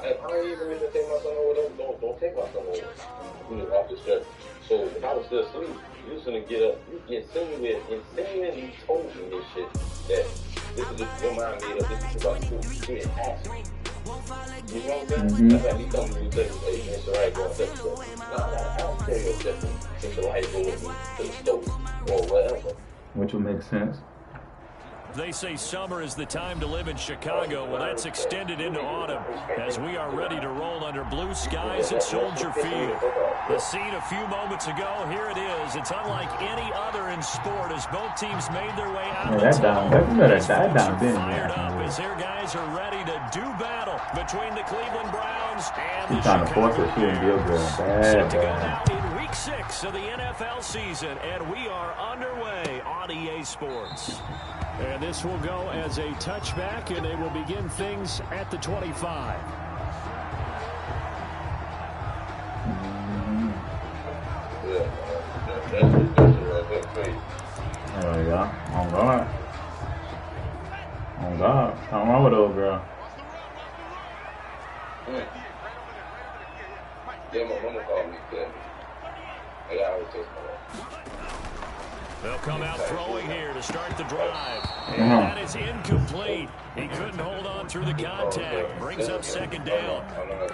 ain't even ready to take my son over. Don't take my son over. You know, off the stretch. So if I was still asleep, you was gonna get up. You get insinuating told me this shit that this is just your mind made up. This is about to do. You didn't ask me. You know what I'm saying? That's like me coming to you saying, hey, it's all right, go and test yourself. I don't tell you it's all right, go with me to the stove or whatever. Which would make sense. They say summer is the time to live in Chicago. Well, that's extended into autumn as we are ready to roll under blue skies at Soldier Field. The scene a few moments ago, here it is. It's unlike any other in sport as both teams made their way out of the tunnel. That down fired up as their guys are ready to do battle between the Cleveland Browns and the Chicago Bears. Set to go now in Week 6 of the NFL season, and we are underway on EA Sports. And this will go as a touchback, and they will begin things at the 25. There we go. On guard. On guard. Come on with old girl. Yeah, my mama called me today. I always text my They'll come out throwing here to start the drive. And that is incomplete. He couldn't hold on through the contact. Brings up second down.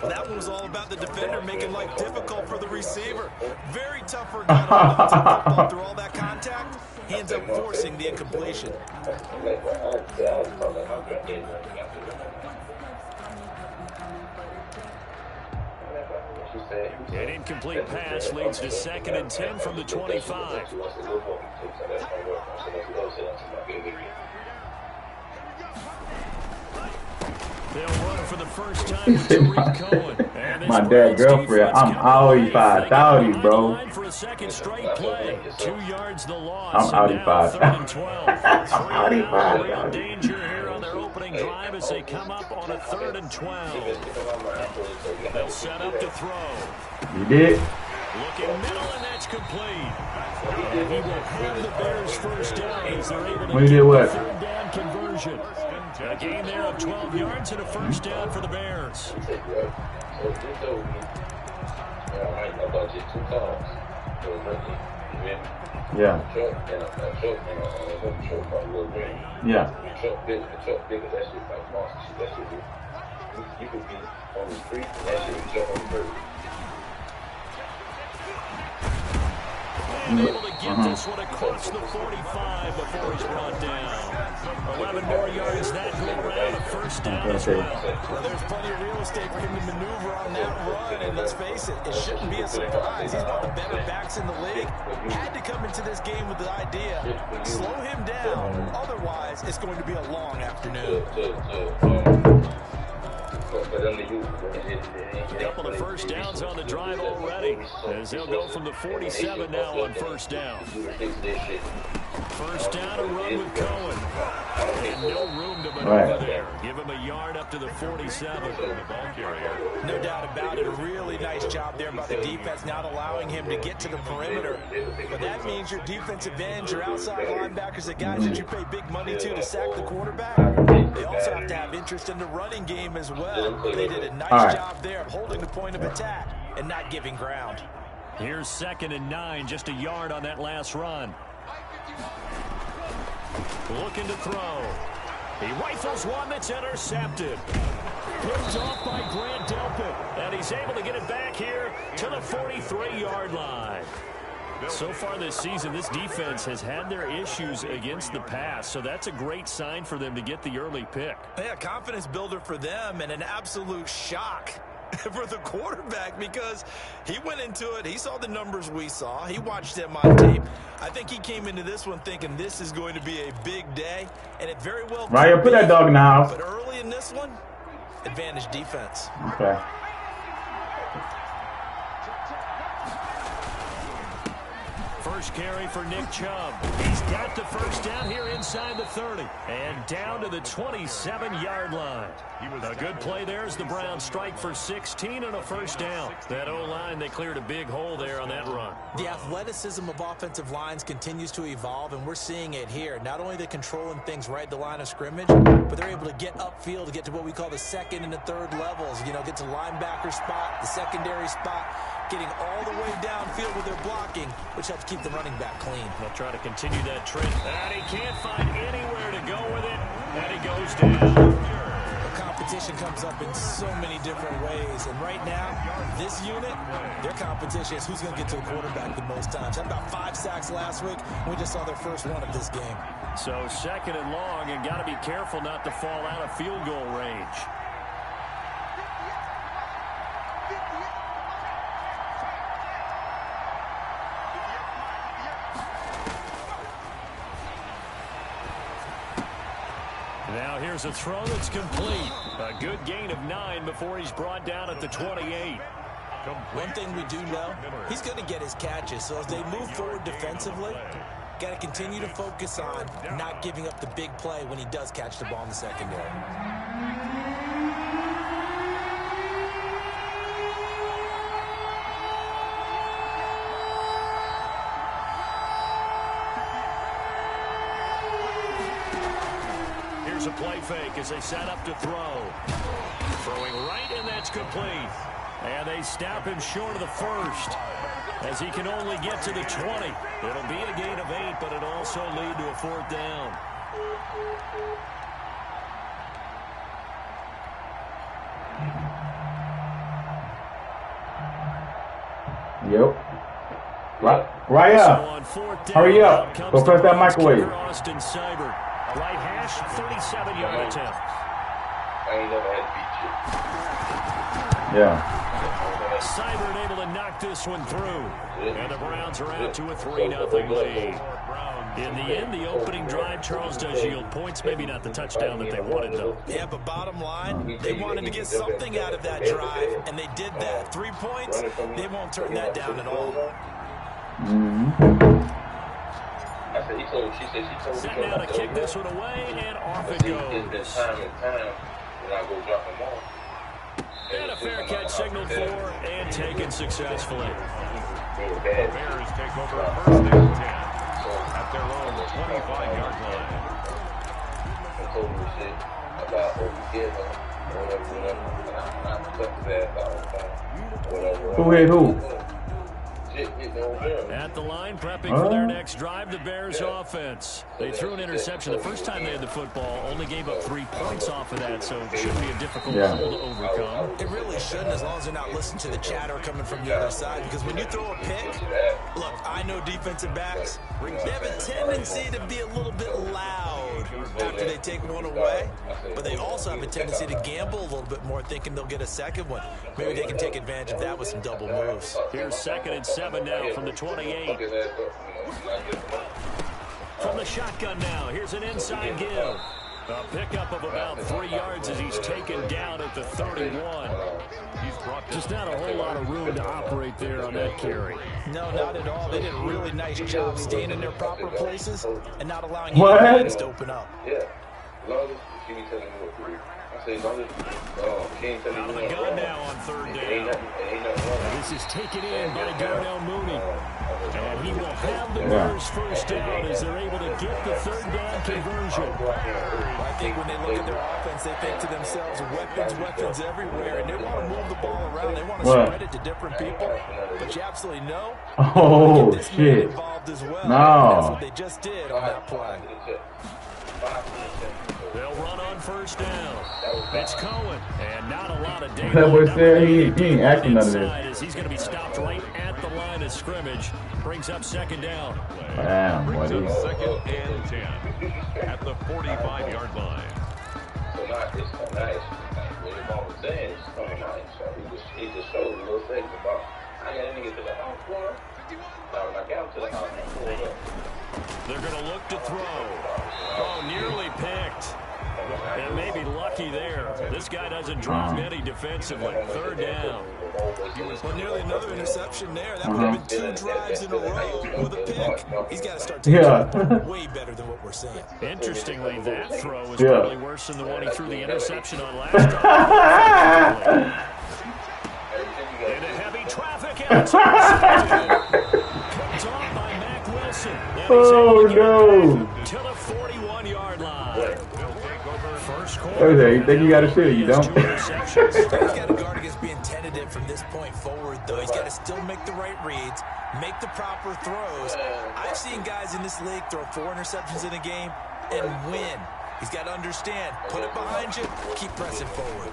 Well, that one was all about the defender making life difficult for the receiver. Very tough for a guy to hold on to the football through all that contact. He ends up forcing the incompletion. An incomplete pass leads to 2nd and 10 from the 25. They'll run for the first time with Tariq Cohen. My dad girlfriend, I'm Audi 5,000, bro. For a second straight play. 2 yards the loss. I'm Audi 5,000. 12. I'm Audi 5,000. Danger here on their opening drive as they come up on a 3rd and 12. They'll set up to throw. You did? Looking middle, and that's complete. And he will have the Bears first down as they're able to When you did what? third down conversion. A gain there of 12 yards and a first down for the Bears. Yeah. Yeah. You could be on the street and that shit would jump on the bird. And able to get this one across the 45 before he's brought down. 11 more yards that go around, a first down as well. Well, there's plenty of real estate for him to maneuver on that run, and let's face it, it shouldn't be a surprise. He's one of the better backs in the league. Had to come into this game with the idea, slow him down, otherwise it's going to be a long afternoon. A couple of first downs on the drive already, as they'll go from the 47 now on first down. First down, a run with Cohen. And no room to maneuver there. Give him a yard up to the 47 from the ball carrier. No doubt about it. A really nice job there by the defense, not allowing him to get to the perimeter. But that means your defensive ends, your outside linebackers, the guys that you pay big money to sack the quarterback, they also have to have interest in the running game as well. They did a nice job there of holding the point of attack and not giving ground. Here's 2nd and 9, just a yard on that last run. Looking to throw. He rifles one that's intercepted. Picked off by Grant Delpit. And he's able to get it back here to the 43-yard line. So far this season, this defense has had their issues against the pass, so that's a great sign for them to get the early pick. Yeah, confidence builder for them and an absolute shock for the quarterback because he went into it. He saw the numbers we saw. He watched them on tape. I think he came into this one thinking this is going to be a big day, and it very well Ryan, put that dog in the house. But early in this one, advantage defense. first carry for Nick Chubb. He's got the first down here inside the 30 and down to the 27-yard line. A good play there as the Browns strike for 16 and a first down. That O-line, they cleared a big hole there on that run. The athleticism of offensive lines continues to evolve, and we're seeing it here. Not only are they controlling things right at the line of scrimmage, but they're able to get upfield to get to what we call the second and the third levels. You know, get to linebacker spot, the secondary spot, getting all the way downfield with their blocking, which helps keep the running back clean. They'll try to continue that trend. And he can't find anywhere to go with it, and he goes down. Competition comes up in so many different ways, and right now, this unit, their competition is who's going to get to the quarterback the most times. Had about 5 sacks last week, and we just saw their first one of this game. So second and long, and got to be careful not to fall out of field goal range. Now here's a throw that's complete. A good gain of 9 before he's brought down at the 28. One thing we do know, he's going to get his catches. So as they move forward defensively, got to continue to focus on not giving up the big play when he does catch the ball in the secondary. Here's a play fake as they set up to throw. Throwing right, and that's complete. And they stop him short of the first as he can only get to the 20. It'll be a gain of 8, but it'll also lead to a 4th down. Yep. Right up. Hurry up. Go press that microwave. Austin Seibert. Right hash, 37-yard attempt. I ain't never had to beat you. Yeah. Seibert able to knock this one through. And the Browns are out to a 3-0 lead. In the end, the opening drive, Charles, does yield points. Maybe not the touchdown that they wanted, though. Yeah, but bottom line, they wanted to get something out of that drive, and they did that. 3 points, they won't turn that down at all. Set now to kick this one away, and off it goes. It's been time and time when I go drop them off. And a fair catch signaled for and taken successfully. The Bears take over first and 10 at their own 25-yard line. I told me shit about whatever. Who hit who? At the line, prepping for their next drive, the Bears offense. They threw an interception the first time they had the football, only gave up 3 points off of that, so it shouldn't be a difficult goal to overcome. It really shouldn't, as long as they're not listening to the chatter coming from the other side, because when you throw a pick, look, I know defensive backs, they have a tendency to be a little bit loud after they take one away, but they also have a tendency to gamble a little bit more, thinking they'll get a second one. Maybe they can take advantage of that with some double moves. Here's 2nd and 7 now from the 28. From the shotgun now, here's an inside give. A pickup of about 3 yards as he's taken down at the 31. Just not a whole lot of room to operate there on that carry. No, not at all. They did a really nice job staying in their proper places and not allowing any lanes to open up. Yeah. She be telling me what to do. I say, she ain't telling me out of the gun now on 3rd down. This is taken in by Darnell Mooney. And he will have the Bears first down as they're able to get the 3rd down conversion. I think when they look at their offense, they think to themselves, weapons everywhere, and they want to move the ball around. They want to spread it to different people. But you absolutely know. Oh, this shit. Involved as well. No. That's what they just did on that play. They'll run on 1st down. It's Cohen, and not a lot of data. That boy said he ain't acting none of this. As he's going to be stopped right at the line of scrimmage. Brings up 2nd down. Damn, Brings buddy. up 2nd and 10 at the 45-yard line. So now it's nice. What your mom was saying is kind of nice. He just showed a little thing about, I got to get to the house, boy. Now when I got to the house, I pulled up. They're going to look to throw. Oh, nearly picked. And maybe lucky there. This guy doesn't drop many defensively. Third down. Well, nearly another interception there. That would have been 2 drives in a row with a pick. He's got to start taking way better than what we're saying. Interestingly, that throw was probably worse than the one he threw the interception on last time. Into heavy traffic outside. Picked off by Mack Wilson. Oh, no. To the 41-yard line. First quarter. Okay, you think you got a shit? You don't. He's got to guard against being tentative from this point forward, though. He's got to still make the right reads, make the proper throws. I've seen guys in this league throw 4 interceptions in a game and win. He's got to understand, put it behind you, keep pressing forward.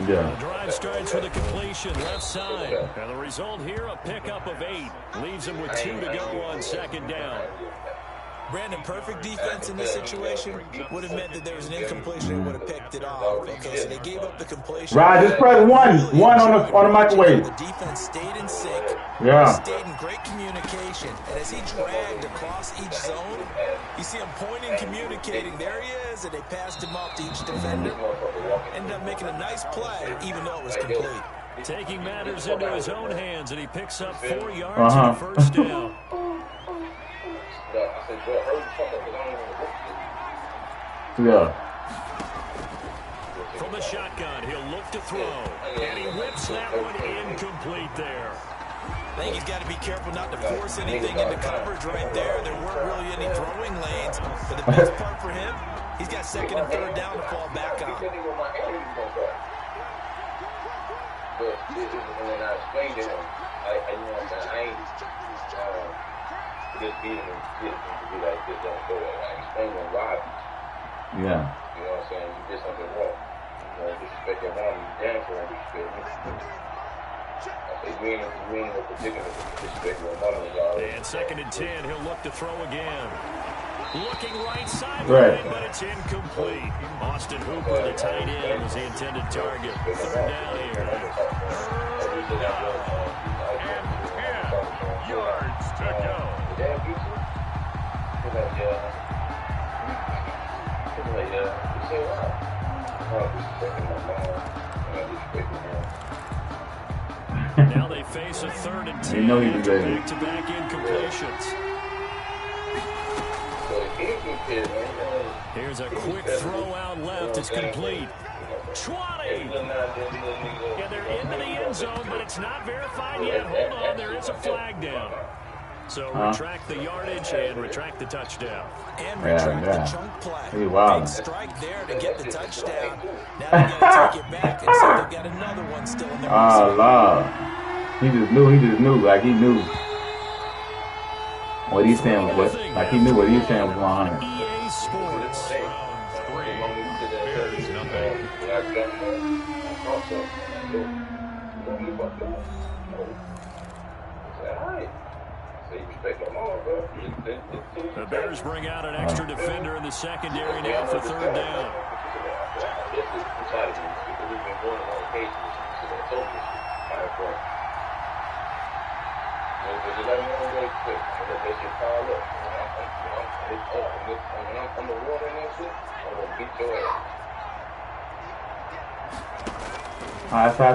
Yeah. The drive starts with a completion left side. And the result here, a pickup of 8. Leaves him with 2 to go on second down. Brandon, perfect defense in this situation would have meant that there was an incompletion and would have picked it off. Okay, so they gave up the completion. Right, just press one on the microwave. The defense stayed in sync. Yeah. Stayed in great communication. And as he dragged across each zone, you see him pointing, communicating. There he is, and they passed him off to each defender. Ended up making a nice play, even though it was complete. Taking matters into his own hands, and he picks up 4 yards and a first down. Yeah. From the shotgun, he'll look to throw. And he whips that one incomplete there. I think he's got to be careful not to force anything into coverage right there. There weren't really any throwing lanes. But the best part for him, he's got second and third down to fall back on. But when I explained to him, you know what I'm saying, I ain't just beating him to be like this, don't go away. I explained to him why. Yeah. You know what I'm saying? You did something wrong. You know, disrespect your mom, you damn sure don't disrespect me. I say, you ain't no predicament to disrespect your mother. And second and 10, he'll look to throw again. Looking right side, but it's incomplete. Austin Hooper, the tight end, was the intended target. Third down here. And 10 yards to go. Now they face a third and 10 after back-to-back incompletions. Here's a quick throw out left. It's complete. 20. Yeah, they're into the end zone, but it's not verified yet. Hold on, there is a flag down. So retract the yardage and retract the touchdown. And retract the chunk play. Wow. Big strike there to get the touchdown. Now they got to take it back and so they've got another one still in their Lord. He just knew, like he knew what he's saying was what, like he knew what he was saying was 100. EA Sports. Bears nothing. The Bears bring out an extra defender in the secondary now for third down.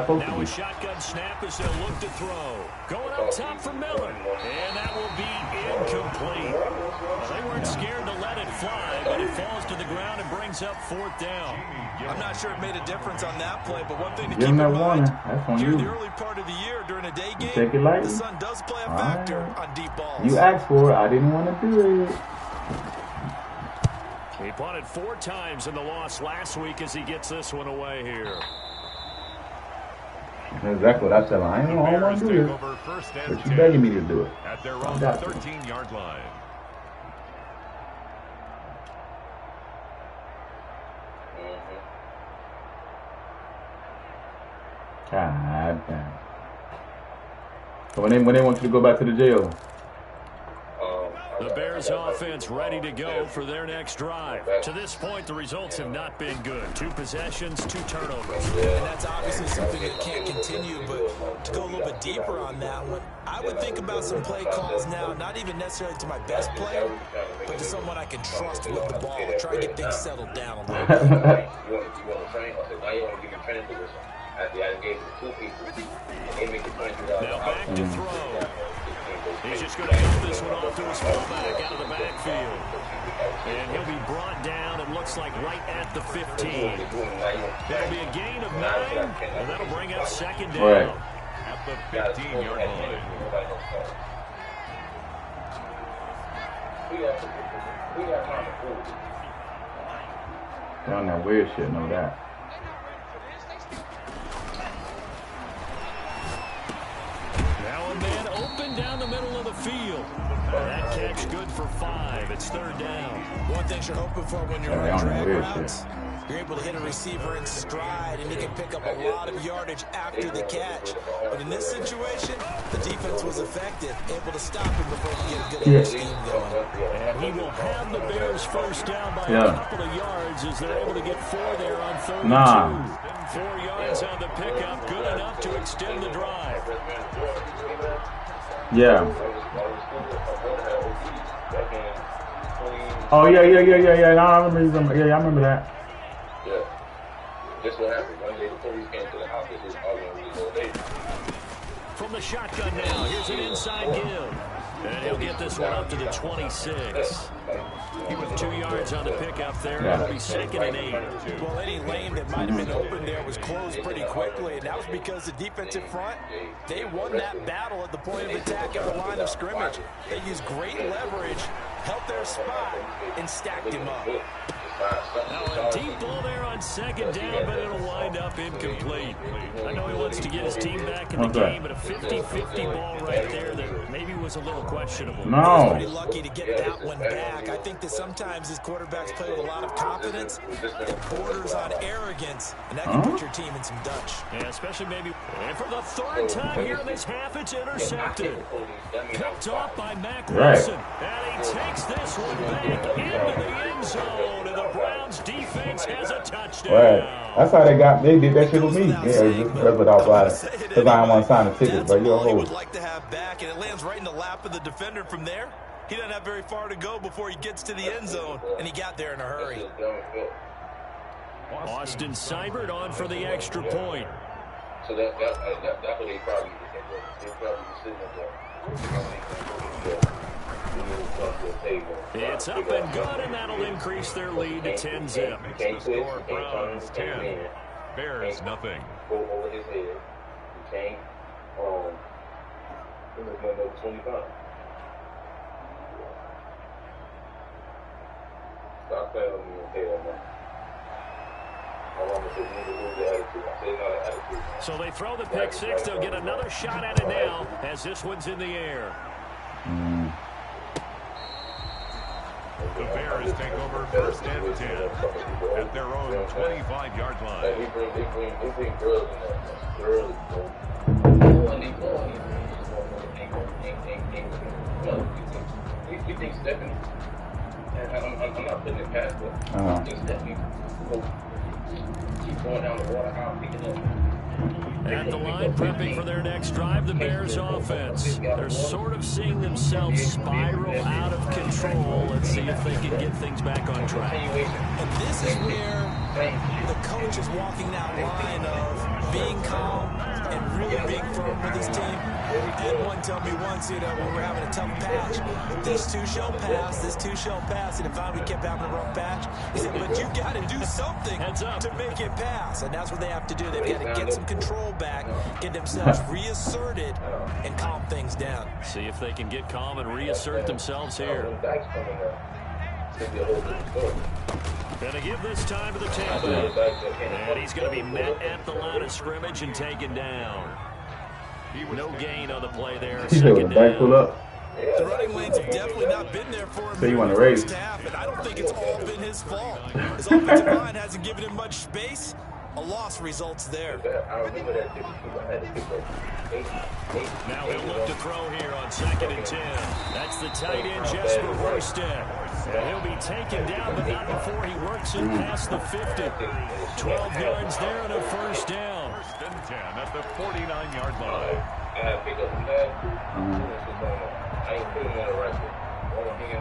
Now a shotgun snap as they'll look to throw. Going up top for Miller. And that will be incomplete. Well, they weren't scared to let it fly, but it falls to the ground and brings up fourth down. I'm not sure it made a difference on that play, but one thing to keep in mind, here in the early part of the year during a day game, the sun does play a factor on deep balls. You asked for it. I didn't want to do it. He punted 4 times in the loss last week as he gets this one away here. That's exactly what I said. I don't want to do it. But you begging me to do it. At their own 13-yard line. God damn. So when they want you to go back to the jail? I The Bears offense ready to go for their next drive. To this point, the results have not been good. 2 possessions, 2 turnovers. And that's obviously something that can't continue, but to go a little bit deeper on that one, I would think about some play calls now, not even necessarily to my best player, but to someone I can trust with the ball, try to get things settled down a little bit. You want to train? I said, why you want to give me training position? I gave it to 2 people. They make the $23. Now back to throw. He's just going to get this one off to his fullback out of the backfield. And he'll be brought down, it looks like, right at the 15. That'll be a gain of 9, and that'll bring up 2nd down. Right. At the 15-yard line. Doing that weird shit, know that. Now a man open down the middle of the field. That catch good for 5. It's 3rd down. One thing you're hoping for when you're on drag routes, you're able to hit a receiver in stride, and he can pick up a lot of yardage after the catch. But in this situation, the defense was effective, able to stop him before he get a good air scheme going. And he will have the Bears first down by a couple of yards as they're able to get 4 there on 3rd and 2. 4 yards on the pickup, good enough to extend the drive. Yeah. Oh yeah. I remember that. Yeah. Guess what happened? One day the police came to the house. This was all day. From the shotgun now, here's an inside give. And he'll get this one up to the 26. He was 2 yards on the pickup there. It'll be 2nd and 8. Well, any lane that might have been open there was closed pretty quickly, and that was because the defensive front, they won that battle at the point of attack at the line of scrimmage. They used great leverage, held their spot, and stacked him up. Now a deep ball there on 2nd down, but it'll wind up incomplete. I know he wants to get his team back in the game, but a 50-50 ball right there that maybe was a little questionable. No. He's pretty lucky to get that one back. I think that sometimes his quarterbacks play with a lot of confidence that borders on arrogance, and that can put your team in some Dutch. Yeah, especially maybe. And for the 3rd time here in this half, it's intercepted. Picked off by Mack Wilson. And he takes this one back into the end zone. And the Browns defense has a touchdown. Right. That's how they did that shit with me. Yeah, just without sliding. Because I don't want to sign a ticket, but you're a he would like to have back, and it lands right in the lap of the defender from there. He doesn't have very far to go before he gets to the end zone, and he got there in a hurry. Austin Seibert on for the extra point. So that's what they probably sitting there. It's up and good, and that'll increase their lead to 10-zip. The score, Browns 10, Bears nothing. Go over his head. You can't. It was number 25. Stop playing with me and pay that money. I want to say you need to lose the attitude. I say not an attitude. So they throw the pick 6. They'll get another shot at it now as this one's in the air. The Bears take over 1st and 10 at their own 25-yard line. They bring girls in there. Girls. You think Stephanie, and I'm not putting it past her. I think Stephanie will keep going down the water, how I'm picking up. At the line, prepping for their next drive, the Bears offense. They're sort of seeing themselves spiral out of control. Let's see if they can get things back on track. And this is where the coach is walking that line of being calm and really being firm with his team. And one told me once, when we were having a tough patch, this too shall pass, and if we kept having a rough patch, he said, but you got to do something to make it pass. And that's what they have to do. They've got to get some control back, get themselves reasserted, and calm things down. See if they can get calm and reassert themselves here. Gonna give this time to the tailback. And he's going to be met at the line of scrimmage and taken down. No gain on the play there. He said with a back pull up. The running lanes have definitely not been there for him. So you want to raise? Half, and I don't think it's all been his fault. His offensive line hasn't given him much space, A loss results there. I remember that 52. I had to pick up 8. Now he'll look to throw here on 2nd and 10. That's the tight end, Jesper Horsted. And he'll be taken down, but not before he works it past the 50. 12 yards there and a first down. 1st and 10 at the 49-yard line. I had to pick up the bag. I ain't putting on the record. Only thing I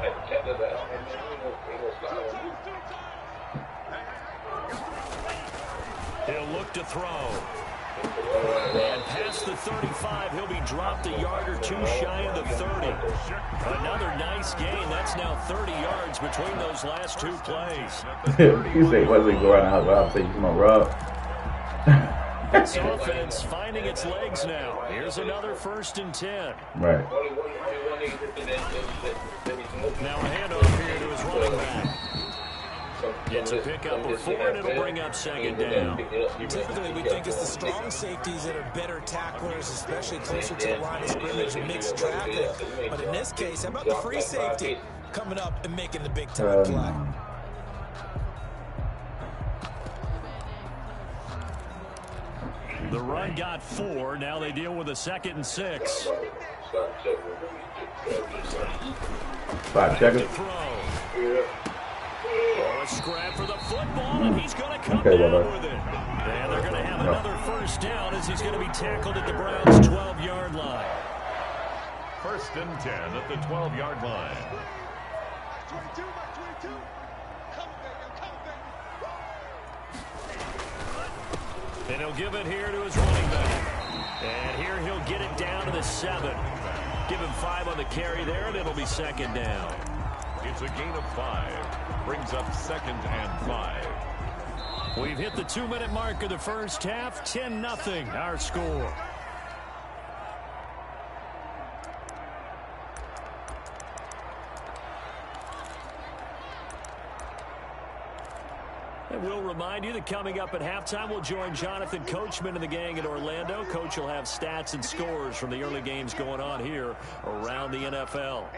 had to check that out. And then he gonna slide on me. He'll look to throw. And past the 35, he'll be dropped a yard or two shy of the 30. Another nice gain. That's now 30 yards between those last two plays. You say, Wesley, go around the house. I'll say, you come on, Rob. This offense finding its legs now. Here's another 1st and 10. Right. Now a handoff here to his running back. Gets a pickup of 4, and it'll bring up 2nd down. Typically, we think it's the strong safeties that are better tacklers, especially closer to the line of scrimmage and mixed traffic. But in this case, how about the free safety coming up and making the big-time play? The run got 4. Now they deal with a 2nd and 6. Five seconds. A scrap for the football, and he's going to come down with it. And they're going to have another first down as he's going to be tackled at the Browns' 12-yard line. 1st and 10 at the 12-yard line. And he'll give it here to his running back. And here he'll get it down to the 7. Give him 5 on the carry there, and it'll be 2nd down. It's a gain of 5. Brings up 2nd and 5. We've hit the 2-minute mark of the first half. 10-0 our score. And we'll remind you that coming up at halftime, we'll join Jonathan Coachman and the gang in Orlando. Coach will have stats and scores from the early games going on here around the NFL.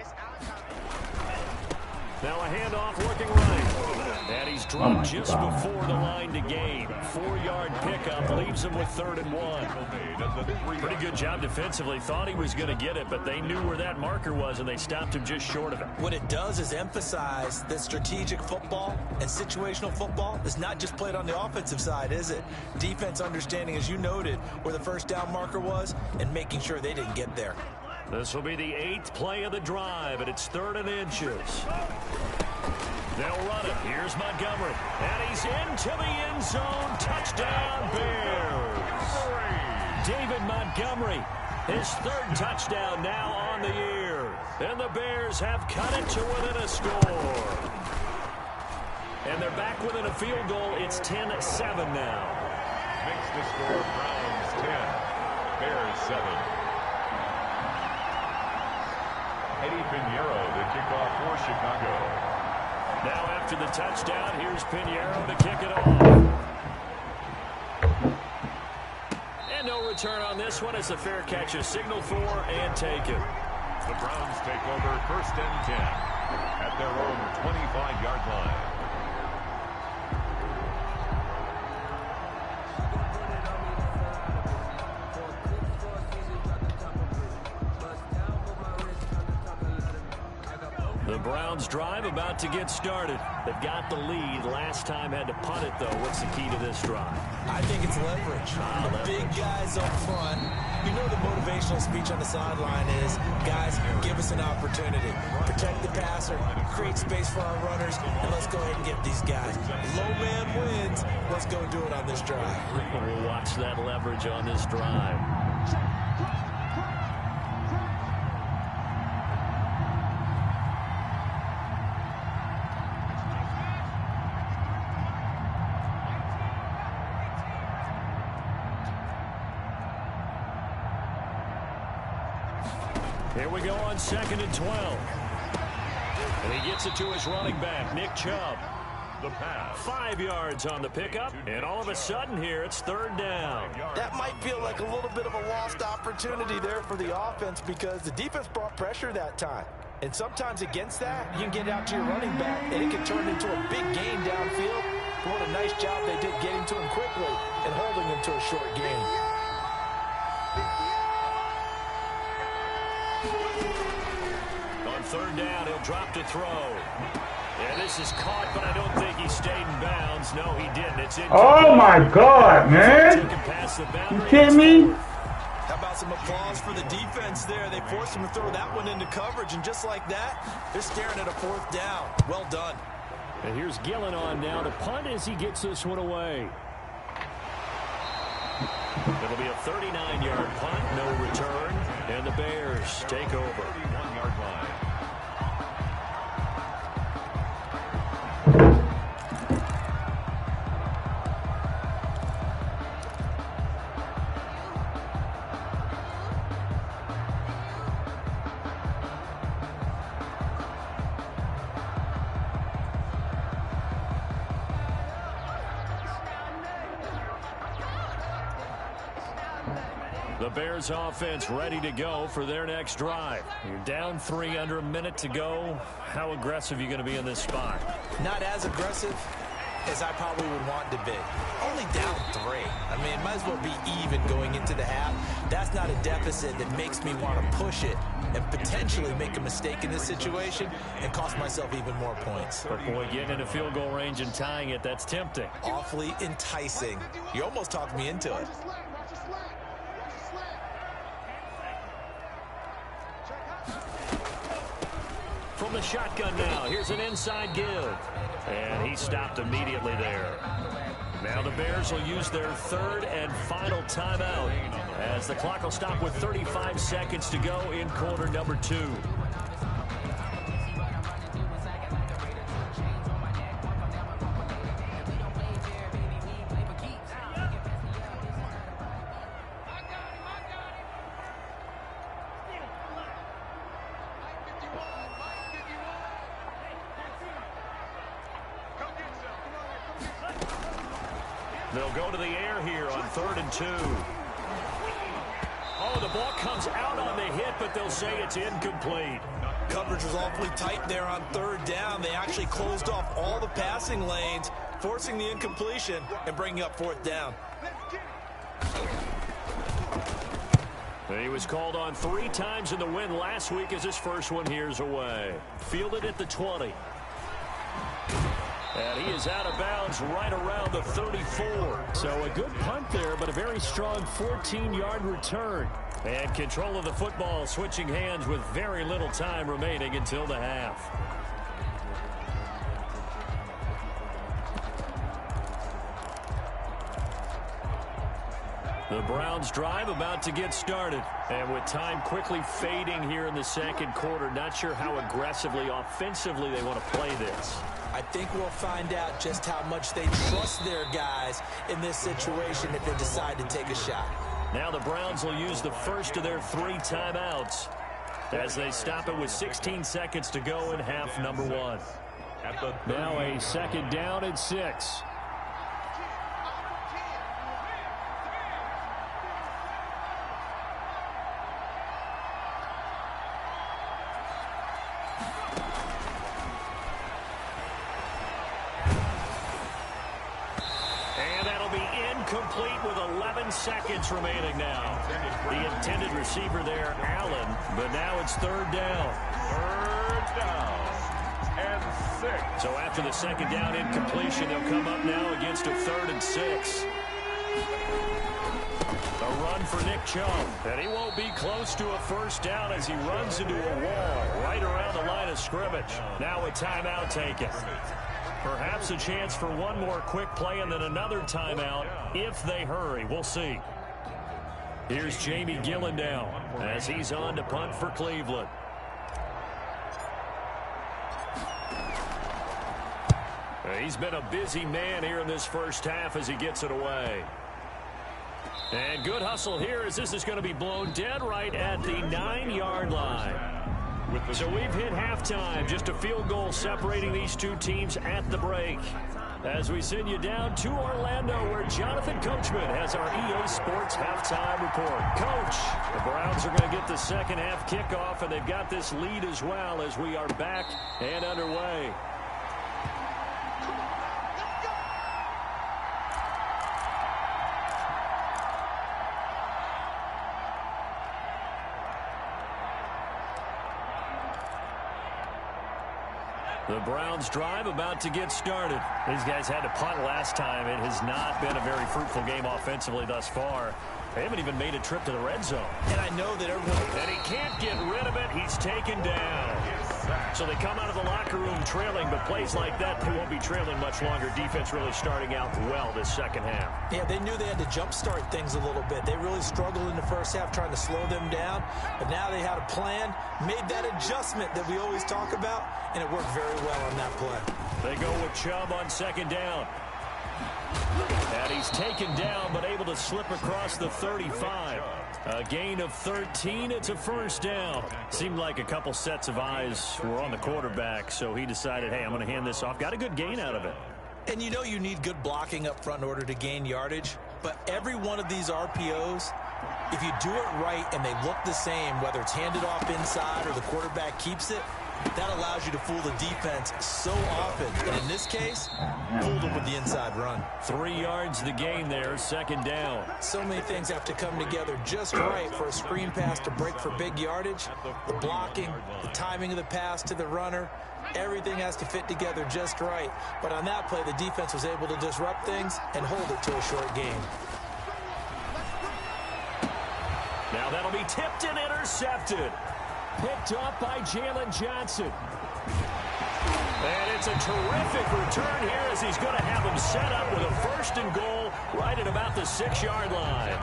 Now a handoff working right. And he's dropped just before the line to gain. 4-yard pickup leaves him with 3rd and 1. Pretty good job defensively. Thought he was going to get it, but they knew where that marker was, and they stopped him just short of it. What it does is emphasize that strategic football and situational football is not just played on the offensive side, is it? Defense understanding, as you noted, where the first down marker was and making sure they didn't get there. This will be the 8th play of the drive, and it's 3rd and inches. They'll run it. Here's Montgomery. And he's into the end zone. Touchdown, Bears. David Montgomery, his 3rd touchdown now on the year. And the Bears have cut it to within a score. And they're back within a field goal. It's 10-7 now. Makes the score Browns 10, Bears 7. Eddie Pinheiro, the kickoff for Chicago. Now after the touchdown, here's Pinheiro to kick it off. And no return on this one as the fair catch is signaled for and taken. The Browns take over 1st and 10 at their own 25-yard line. The Browns drive about to get started. They've got the lead. Last time had to punt it, though. What's the key to this drive? I think it's leverage. The big guys up front. You know the motivational speech on the sideline is, guys, give us an opportunity. Protect the passer, create space for our runners, and let's go ahead and get these guys. Low man wins. Let's go do it on this drive. We'll watch that leverage on this drive. Here we go on 2nd and 12. And he gets it to his running back, Nick Chubb. The pass. 5 yards on the pickup, and all of a sudden here it's 3rd down. That might feel like a little bit of a lost opportunity there for the offense because the defense brought pressure that time. And sometimes against that, you can get out to your running back, and it can turn into a big gain downfield. What a nice job they did getting to him quickly and holding him to a short gain. On third down, he'll drop to throw. Yeah, this is caught, but I don't think he stayed in bounds. No, he didn't. It's in. Oh my God, man! You kidding me? How about some applause for the defense there? They forced him to throw that one into coverage, and just like that, they're staring at a fourth down. Well done. And here's Gillen on now to punt as he gets this one away. It'll be a 39-yard punt, no return, and the Bears take over. 1-yard line. The Bears offense ready to go for their next drive. You're down 3 under a minute to go. How aggressive are you going to be in this spot? Not as aggressive as I probably would want to be. Only down 3. I mean, it might as well be even going into the half. That's not a deficit that makes me want to push it and potentially make a mistake in this situation and cost myself even more points. But boy, getting into field goal range and tying it, that's tempting. Awfully enticing. You almost talked me into it. From the shotgun now, here's an inside give. And he stopped immediately there. Now the Bears will use their third and final timeout as the clock will stop with 35 seconds to go in quarter number 2. They'll go to the air here on 3rd and 2. Oh, the ball comes out on the hit, but they'll say it's incomplete. Coverage was awfully tight there on 3rd down. They actually closed off all the passing lanes, forcing the incompletion and bringing up 4th down. He was called on 3 times in the win last week as his first one here's away. Fielded at the 20. And he is out of bounds right around the 34. So a good punt there, but a very strong 14-yard return. And control of the football switching hands with very little time remaining until the half. The Browns drive about to get started. And with time quickly fading here in the second quarter, not sure how aggressively, offensively they want to play this. I think we'll find out just how much they trust their guys in this situation if they decide to take a shot. Now the Browns will use the first of their 3 timeouts as they stop it with 16 seconds to go in half number 1. Now a second down and 6. Complete with 11 seconds remaining now. The intended receiver there, Allen, but now it's 3rd down. 3rd down and 6. So after the second down incompletion, they'll come up now against a 3rd and 6. A run for Nick Chubb, and he won't be close to a first down as he runs into a wall right around the line of scrimmage. Now a timeout taken. Perhaps a chance for one more quick play and then another timeout if they hurry. We'll see. Here's Jamie Gillen down as he's on to punt for Cleveland. He's been a busy man here in this first half as he gets it away. And good hustle here as this is going to be blown dead right at the 9-yard line. So we've hit halftime, just a field goal separating these two teams at the break. As we send you down to Orlando, where Jonathan Coachman has our EA Sports halftime report. Coach, the Browns are going to get the second half kickoff, and they've got this lead as well as we are back and underway. The Browns drive about to get started. These guys had to punt last time. It has not been a very fruitful game offensively thus far. They haven't even made a trip to the red zone. And I know that everyone... And he can't get rid of it. He's taken down. So they come out of the locker room trailing, but plays like that, they won't be trailing much longer. Defense really starting out well this second half. Yeah, they knew they had to jumpstart things a little bit. They really struggled in the first half trying to slow them down, but now they had a plan, made that adjustment that we always talk about, and it worked very well on that play. They go with Chubb on second down. And he's taken down, but able to slip across the 35. A gain of 13. It's a first down. Seemed like a couple sets of eyes were on the quarterback, so he decided, hey, I'm going to hand this off. Got a good gain out of it. And you know you need good blocking up front in order to gain yardage, but every one of these RPOs, if you do it right and they look the same, whether it's handed off inside or the quarterback keeps it, that allows you to fool the defense so often. And in this case, fooled them with the inside run. 3 yards the gain there, second down. So many things have to come together just right for a screen pass to break for big yardage. The blocking, the timing of the pass to the runner, everything has to fit together just right. But on that play, the defense was able to disrupt things and hold it to a short gain. Now that'll be tipped and intercepted. Picked up by Jalen Johnson. And it's a terrific return here as he's going to have him set up with a first and goal right at about the 6-yard line.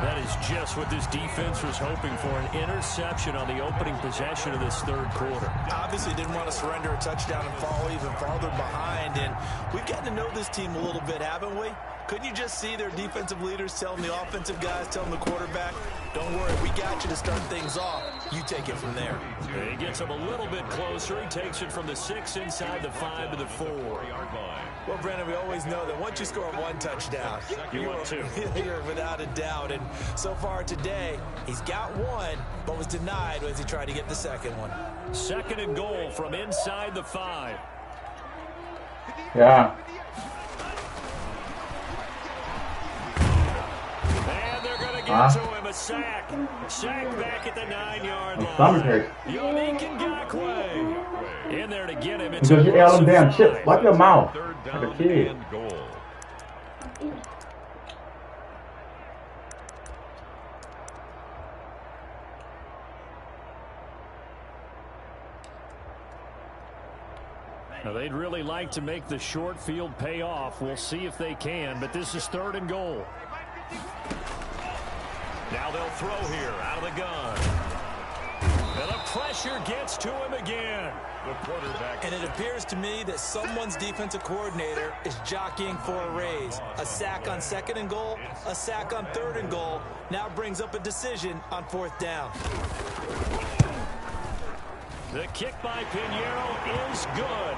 That is just what this defense was hoping for, an interception on the opening possession of this third quarter. Obviously didn't want to surrender a touchdown and fall even farther behind, and we've gotten to know this team a little bit, haven't we? Couldn't you just see their defensive leaders telling the offensive guys, telling the quarterback, don't worry, we got you to start things off. You take it from there. He gets him a little bit closer. He takes it from the 6 inside the 5 to the 4. Well, Brandon, we always know that once you score one touchdown, you're without a doubt. And so far today, he's got one, but was denied as he tried to get the second one. Second and goal from inside the 5. Yeah. And they're going to get to him a sack. Sack back at the 9-yard line. Yannick Ngakoue in there to get him. It's because you ate them damn chips. Wipe your mouth. Like a kid. Now, they'd really like to make the short field pay off. We'll see if they can, but this is third and goal. Now they'll throw here out of the gun. And the pressure gets to him again. The quarterback. And it appears to me that someone's defensive coordinator is jockeying for a raise. A sack on second and goal, a sack on third and goal. Now brings up a decision on fourth down. The kick by Pinheiro is good.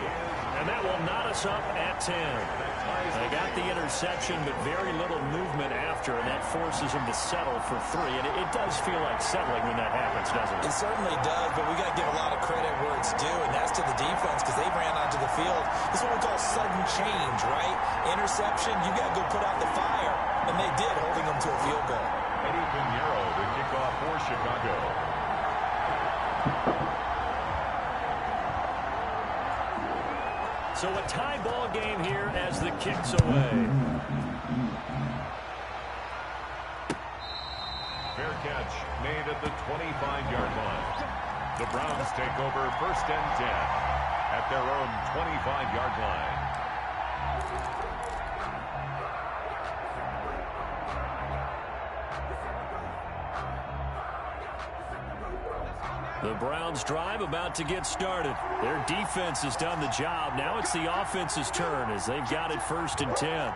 And that will knot us up at 10. They got the interception, but very little movement after, and that forces them to settle for 3. And it does feel like settling when that happens, doesn't it? It certainly does, but we got to give a lot of credit where it's due, and that's to the defense because they ran onto the field. This is what we call sudden change, right? Interception, you got to go put out the fire, and they did, holding them to a field goal. Eddie Pinheiro to kick off for Chicago. So a tie ball game here as the kick's away. Fair catch made at the 25-yard line. The Browns take over first and 10 at their own 25-yard line. The Browns drive about to get started. Their defense has done the job. Now it's the offense's turn as they've got it first and 10.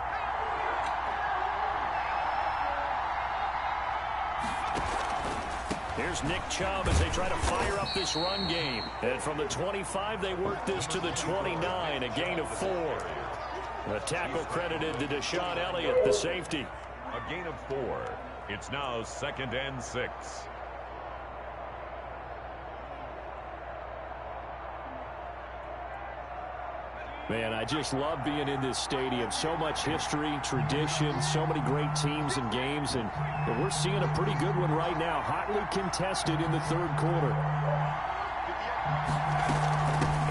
Here's Nick Chubb as they try to fire up this run game. And from the 25, they work this to the 29, a gain of 4. The tackle credited to Deshaun Elliott, the safety. A gain of 4. It's now second and 6. Man, I just love being in this stadium. So much history, tradition, so many great teams and games, and we're seeing a pretty good one right now. Hotly contested in the third quarter.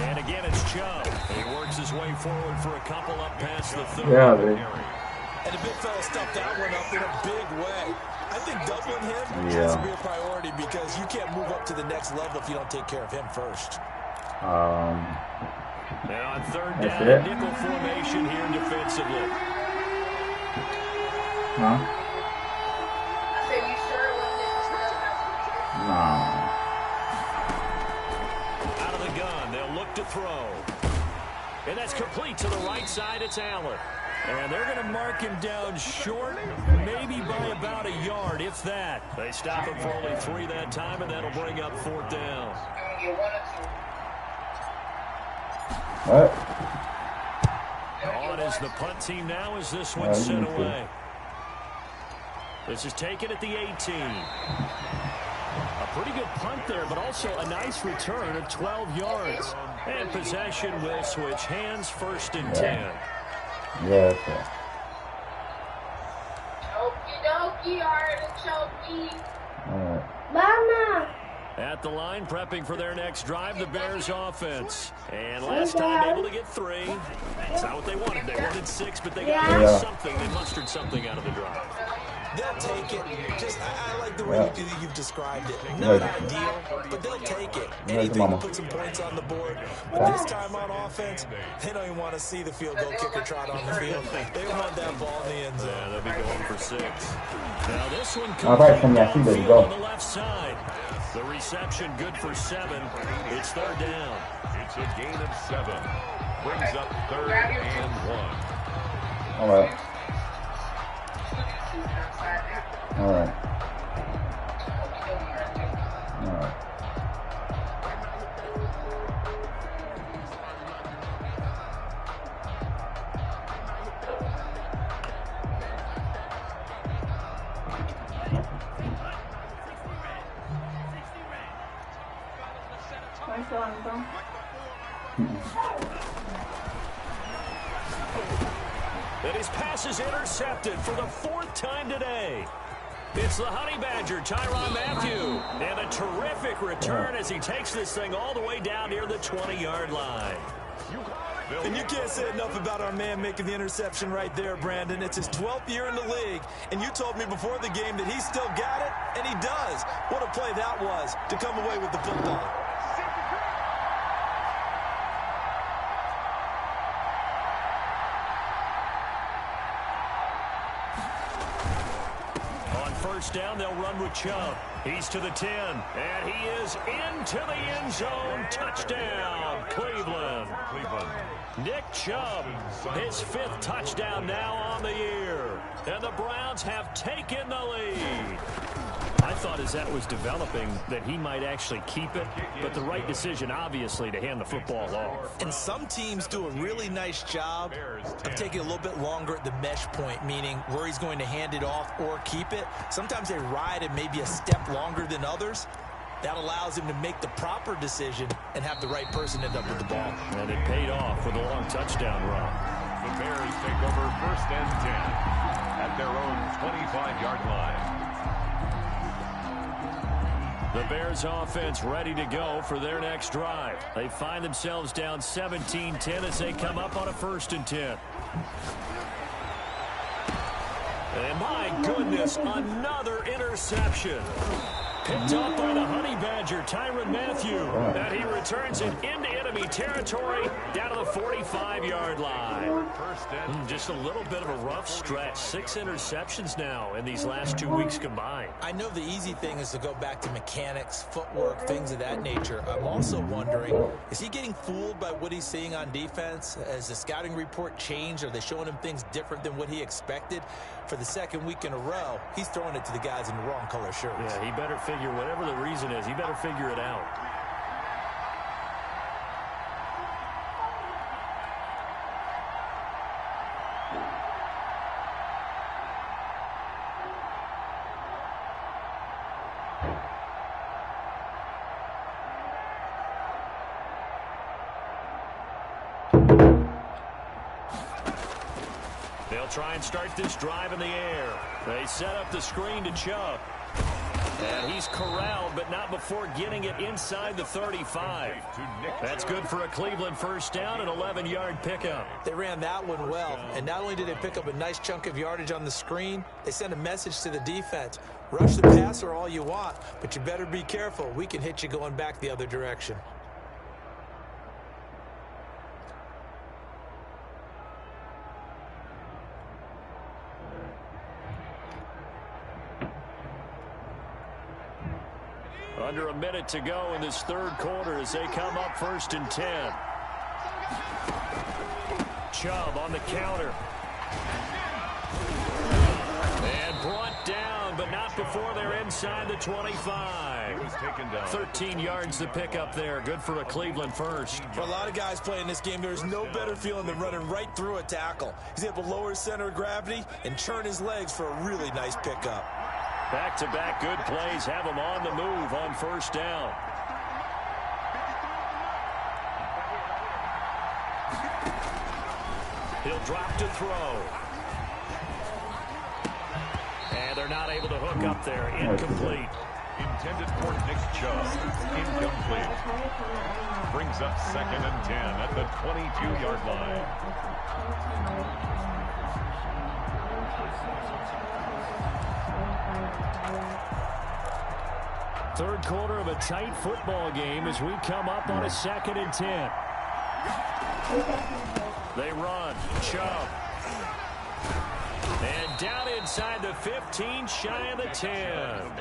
And again, it's Chubb. He works his way forward for a couple up past the 30. Yeah, baby. And the big fella stuffed that one up in a big way. I think doubling him has to be a priority because you can't move up to the next level if you don't take care of him first. Now on third down, nickel formation here defensively. Huh? No. Out of the gun, they'll look to throw. And that's complete to the right side. It's Allen. And they're going to mark him down short, maybe by about a yard, if that. They stop him for only 3 that time, and that'll bring up 4th down. What? On is the punt team now as this one's sent away. This is taken at the 18. A pretty good punt there, but also a nice return of 12 yards. And possession will switch hands, 1st and 10. Yeah, okay. Okie dokie, artichoke. All right. Mama. At the line, prepping for their next drive, the Bears offense. And last time able to get 3. It's not what they wanted. They wanted 6, but they got something. They mustered something out of the drive. They'll take it. Just, I like the way you've described it. Not ideal, but they'll take it. Anything to put some points on the board. But this time on offense, they don't even want to see the field goal kicker trot on the field. They want that ball in the end zone. Yeah, they'll be going for 6. Now this one comes All right, from down the field go. on the left side. The reception good for 7. It's 3rd down. It's a gain of 7. Brings up 3rd and 1. All right. All right. All right. And his pass is intercepted for the 4th time today. It's the Honey Badger, Tyrann Mathieu. And a terrific return as he takes this thing all the way down near the 20-yard line. And you can't say enough about our man making the interception right there, Brandon. It's his 12th year in the league, and you told me before the game that he still got it, and he does. What a play that was to come away with the football. First down, they'll run with Chubb. He's to the 10, and he is into the end zone. Touchdown, Cleveland. Nick Chubb, his 5th touchdown now on the year. And the Browns have taken the lead. I thought as that was developing that he might actually keep it, but the right decision, obviously, to hand the football off. And some teams do a really nice job of taking a little bit longer at the mesh point, meaning where he's going to hand it off or keep it. Sometimes they ride it maybe a step longer than others. That allows him to make the proper decision and have the right person end up with the ball. And it paid off with a long touchdown run. The Bears take over 1st and 10 at their own 25-yard line. The Bears offense ready to go for their next drive. They find themselves down 17-10 as they come up on a 1st and 10. And my goodness, another interception. Picked up by the Honey Badger, Tyrann Mathieu. And he returns it into enemy territory down to the 45-yard line. Just a little bit of a rough stretch. 6 interceptions now in these last 2 weeks combined. I know the easy thing is to go back to mechanics, footwork, things of that nature. I'm also wondering, is he getting fooled by what he's seeing on defense? Has the scouting report changed? Are they showing him things different than what he expected? For the 2nd week in a row, he's throwing it to the guys in the wrong color shirts. Yeah, he better figure, whatever the reason is, he better figure it out. They'll try and start this drive in the air. They set up the screen to Chubb. And he's corralled, but not before getting it inside the 35. That's good for a Cleveland first down, an 11-yard pickup. They ran that one well, and not only did they pick up a nice chunk of yardage on the screen, they sent a message to the defense. Rush the passer all you want, but you better be careful. We can hit you going back the other direction. Under a minute to go in this third quarter as they come up 1st and 10. Chubb on the counter. And brought down, but not before they're inside the 25. 13 yards to pick up there. Good for a Cleveland first. For a lot of guys playing this game, there's no better feeling than running right through a tackle. He's able to lower his center of gravity and churn his legs for a really nice pickup. Back-to-back good plays have him on the move on 1st down. He'll drop to throw. And they're not able to hook up there. Incomplete. Intended for Nick Chubb. Incomplete. Brings up 2nd and 10 at the 22-yard line. Third quarter of a tight football game as we come up on a 2nd and 10. They run. Chubb. And down inside the 15, shy of the 10.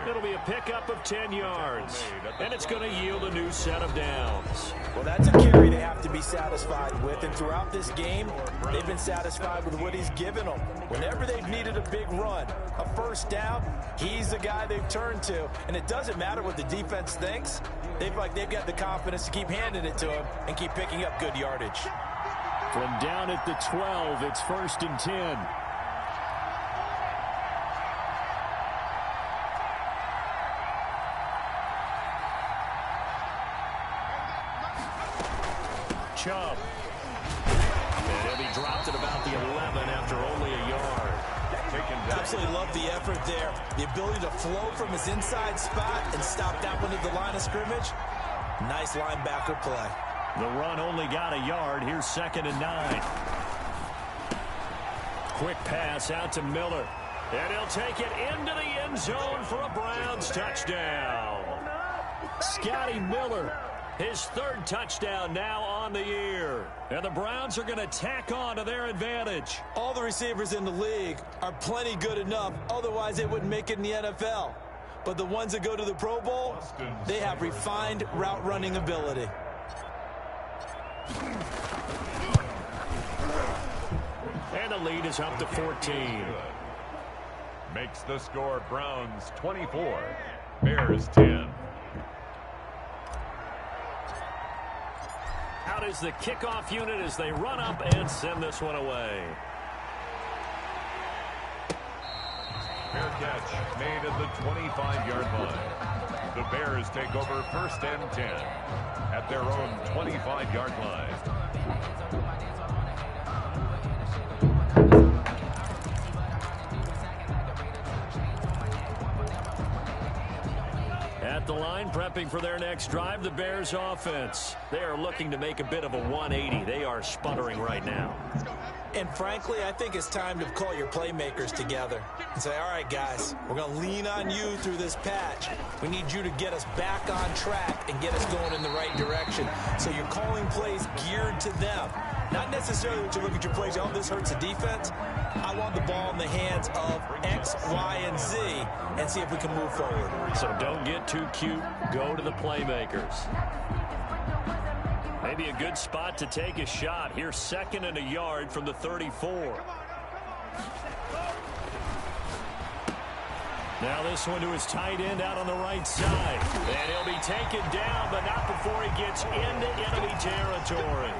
It'll be a pickup of 10 yards. And it's going to yield a new set of downs. Well, that's a carry they have to be satisfied with. And throughout this game, they've been satisfied with what he's given them. Whenever they've needed a big run, a first down, he's the guy they've turned to. And it doesn't matter what the defense thinks. They've got the confidence to keep handing it to him and keep picking up good yardage. From down at the 12, it's 1st and 10. Chubb. And he'll be dropped at about the 11 after only a yard. Absolutely love the effort there. The ability to flow from his inside spot and stop that one at the line of scrimmage. Nice linebacker play. The run only got a yard. Here's 2nd and 9. Quick pass out to Miller. And he'll take it into the end zone for a Browns touchdown. Scotty Miller, his 3rd touchdown now on the year. And the Browns are going to tack on to their advantage. All the receivers in the league are plenty good enough. Otherwise, they wouldn't make it in the NFL. But the ones that go to the Pro Bowl, they have refined route running ability. And the lead is up to 14. Makes the score Browns 24, Bears 10. Out is the kickoff unit as they run up and send this one away. Fair catch made at the 25-yard line. The Bears take over 1st and 10 at their own 25-yard line. At the line, prepping for their next drive, the Bears offense. They are looking to make a bit of a 180. They are sputtering right now. And frankly, I think it's time to call your playmakers together and say, all right, guys, we're going to lean on you through this patch. We need you to get us back on track and get us going in the right direction. So you're calling plays geared to them. Not necessarily that you look at your plays, oh, this hurts the defense. I want the ball in the hands of X, Y, and Z and see if we can move forward. So don't get too cute. Go to the playmakers. Maybe a good spot to take a shot. Here's 2nd and a yard from the 34. Now this one to his tight end out on the right side. And he'll be taken down, but not before he gets into enemy territory.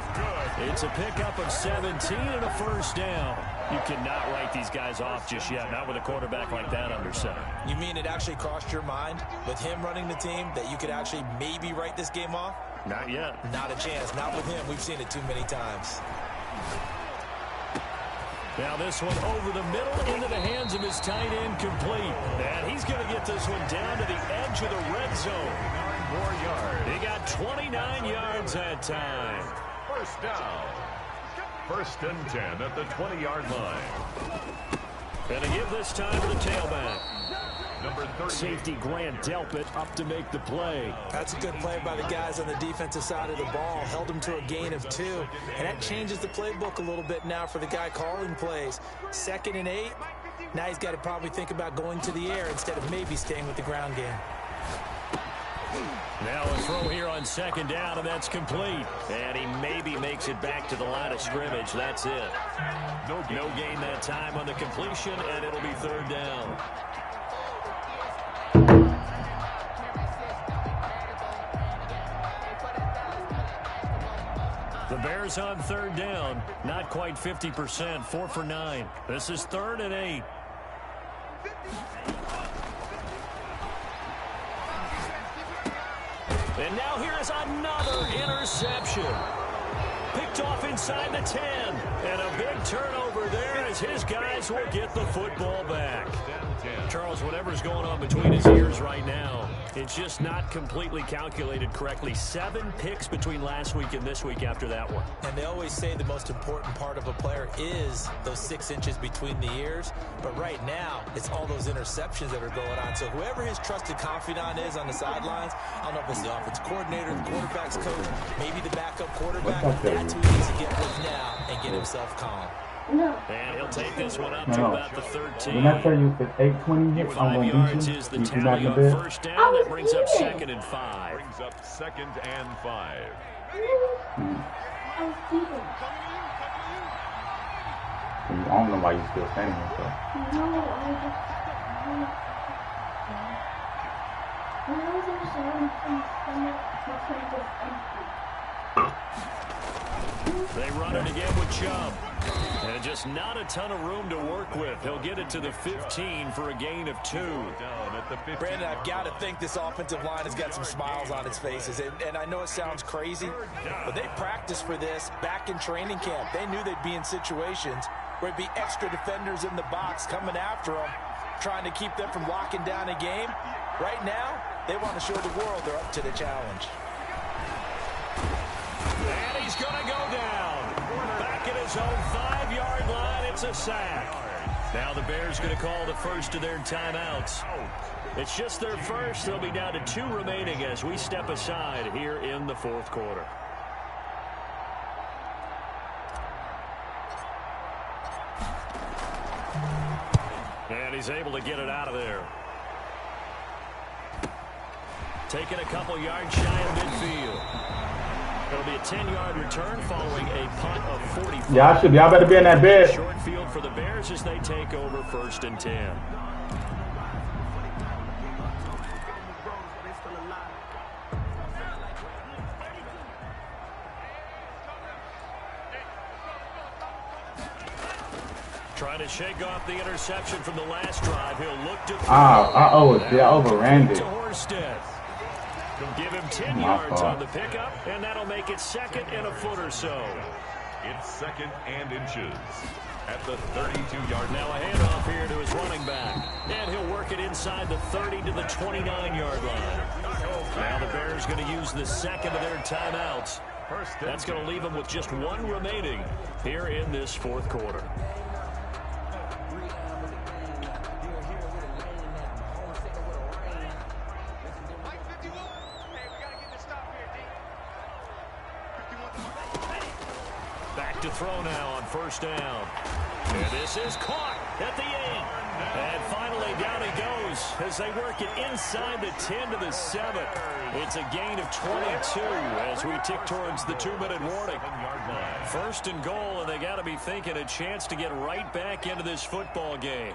It's a pickup of 17 and a first down. You cannot write these guys off just yet, not with a quarterback like that under center. You mean it actually crossed your mind with him running the team that you could actually maybe write this game off? Not yet. Not a chance. Not with him. We've seen it too many times. Now this one over the middle into the hands of his tight end complete. And he's going to get get this one down to the edge of the red zone. 9 more yards. He got 29 yards that time. First down. 1st and 10 at the 20-yard line. Going to give this time to the tailback. Number 30. Safety Grant Delpit up to make the play. That's a good play by the guys on the defensive side of the ball. Held him to a gain of 2. And that changes the playbook a little bit now for the guy calling plays. 2nd and 8. Now he's got to probably think about going to the air instead of maybe staying with the ground game. Now a throw here on 2nd down, and that's complete. And he maybe makes it back to the line of scrimmage. That's it. No gain that time on the completion, and it'll be 3rd down. The Bears on 3rd down. Not quite 50%. 4 for 9. This is 3rd and 8. And now here is another interception. Picked off inside the 10. And a big turnover there as his guys will get the football back. Charles, whatever's going on between his ears right now, it's just not completely calculated correctly. 7 picks between last week and this week after that one. And they always say the most important part of a player is those 6 inches between the ears. But right now, it's all those interceptions that are going on. So whoever his trusted confidant is on the sidelines, I don't know if it's the offensive coordinator, the quarterback's coach, maybe the backup quarterback, that's who he needs to get with now and get himself calm. No. And he'll take this one up to about the 13. When I tell you it's 8:20 hits, I'm 5 going to yards beat is you. the If you're not tally in on the bed. 1st down. That brings up 2nd and 5. Brings up 2nd and 5. I was sleeping. I don't know why you're still standing here. So. No, when I was in the shower, my friend was empty. They run it again with Chubb. And just not a ton of room to work with. He'll get it to the 15 for a gain of 2. Down at the 15. Brandon, I've got to think this offensive line has got some smiles on its faces. And I know it sounds crazy, but they practiced for this back in training camp. They knew they'd be in situations where it'd be extra defenders in the box coming after them, trying to keep them from locking down a game. Right now, they want to show the world they're up to the challenge. And he's going to go down. Back at his own 5-yard line, it's a sack. Now the Bears going to call the first of their timeouts. It's just their first. They'll be down to 2 remaining as we step aside here in the 4th quarter. And he's able to get it out of there. Taking a couple yards shy of midfield. It'll be a 10-yard return following a punt of 45. Y'all better be in that bed. Short field for the Bears as they take over 1st and 10. Trying to shake off the interception from the last drive. He'll look to They overran it. to Horsted. He'll give him 10 yards on the pickup, and that'll make it 2nd and a foot or so. It's 2nd and inches at the 32-yard line. Now a handoff here to his running back, and he'll work it inside the 30 to the 29-yard line. Now the Bears going to use the 2nd of their timeouts. That's going to leave them with just 1 remaining here in this 4th quarter. To throw now on 1st down. And this is caught at the 8. And finally down he goes as they work it inside the 10 to the 7. It's a gain of 22 as we tick towards the 2-minute warning. 1st and goal, and they got to be thinking a chance to get right back into this football game.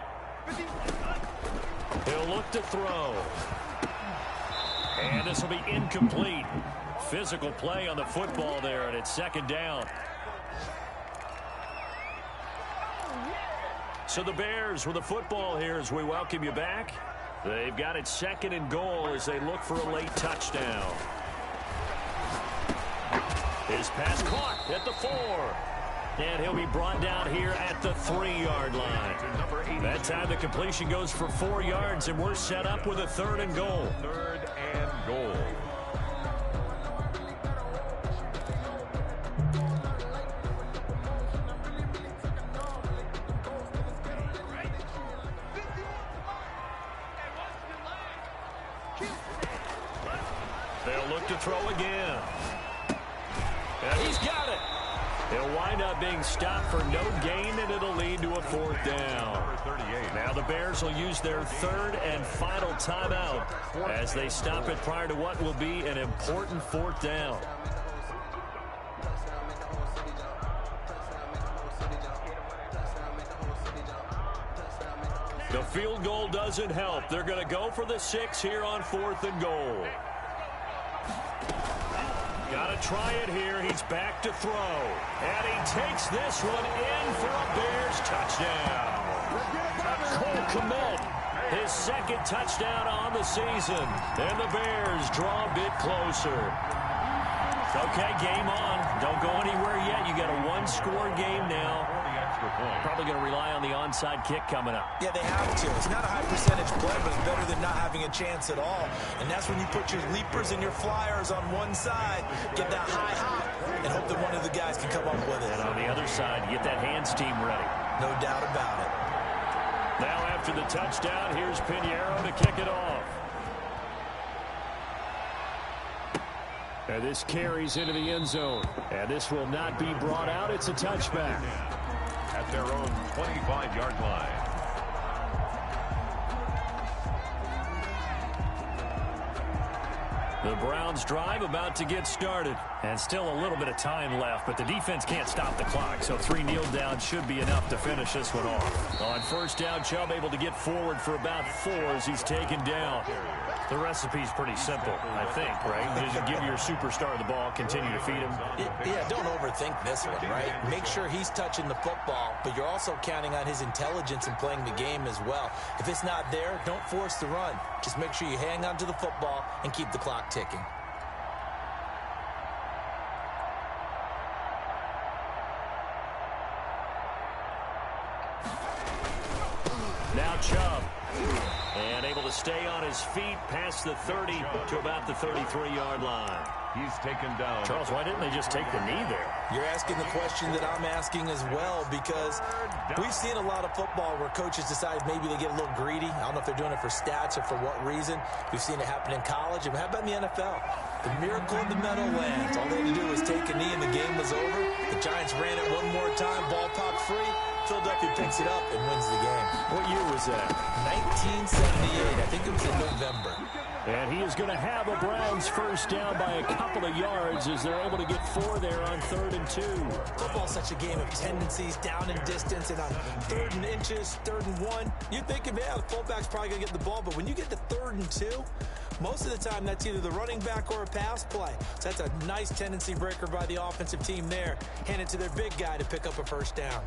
He'll look to throw. And this will be incomplete. Physical play on the football there, and it's 2nd down. So the Bears with the football here as we welcome you back. They've got it 2nd and goal as they look for a late touchdown. His pass caught at the 4. And he'll be brought down here at the 3-yard line. That time the completion goes for 4 yards, and we're set up with a 3rd and goal. 3rd and goal. They'll look to throw again. And he's got it. He'll wind up being stopped for no gain, and it'll lead to a 4th down. Now the Bears will use their 3rd and final timeout as they stop it prior to what will be an important 4th down. The field goal doesn't help. They're going to go for the 6 here on 4th and goal. Got to try it here. He's back to throw. And he takes this one in for a Bears touchdown. Cole Kmet, his 2nd touchdown on the season. And the Bears draw a bit closer. Okay, game on. Don't go anywhere yet. You got a 1-score game now. Probably going to rely on the onside kick coming up. Yeah, they have to. It's not a high percentage play, but it's better than not having a chance at all. And that's when you put your leapers and your flyers on one side, get that high hop, and hope that one of the guys can come up with it. And on the other side, get that hands team ready. No doubt about it. Now after the touchdown, here's Pinheiro to kick it off. And this carries into the end zone. And this will not be brought out. It's a touchback. At their own 25-yard line. The Browns drive about to get started. And still a little bit of time left, but the defense can't stop the clock, so 3 kneel downs should be enough to finish this one off. On 1st down, Chubb able to get forward for about 4 as he's taken down. The recipe's pretty simple, I think, right? Just give your superstar the ball, continue to feed him. Yeah, don't overthink this one, right? Make sure he's touching the football, but you're also counting on his intelligence in playing the game as well. If it's not there, don't force the run. Just make sure you hang on to the football and keep the clock ticking. Now Chubb. And able to stay on his feet past the 30 to about the 33-yard line. He's taken down. Charles, why didn't they just take the knee there? You're asking the question that I'm asking as well, because we've seen a lot of football where coaches decide maybe they get a little greedy. I don't know if they're doing it for stats or for what reason. We've seen it happen in college. And how about in the NFL? The miracle of the Meadowlands. All they had to do was take a knee and the game was over. The Giants ran it one more time. Ball popped free. Philadelphia picks it up and wins the game. What year was that? 1978. I think it was in November. And he is going to have a Browns 1st down by a couple of yards as they're able to get 4 there on 3rd and 2. Football's such a game of tendencies, down and distance, and on 3rd and inches, 3rd and 1. You're thinking, man, the fullback's probably going to get the ball, but when you get to 3rd and 2, most of the time that's either the running back or a pass play. So that's a nice tendency breaker by the offensive team there. Hand it to their big guy to pick up a 1st down.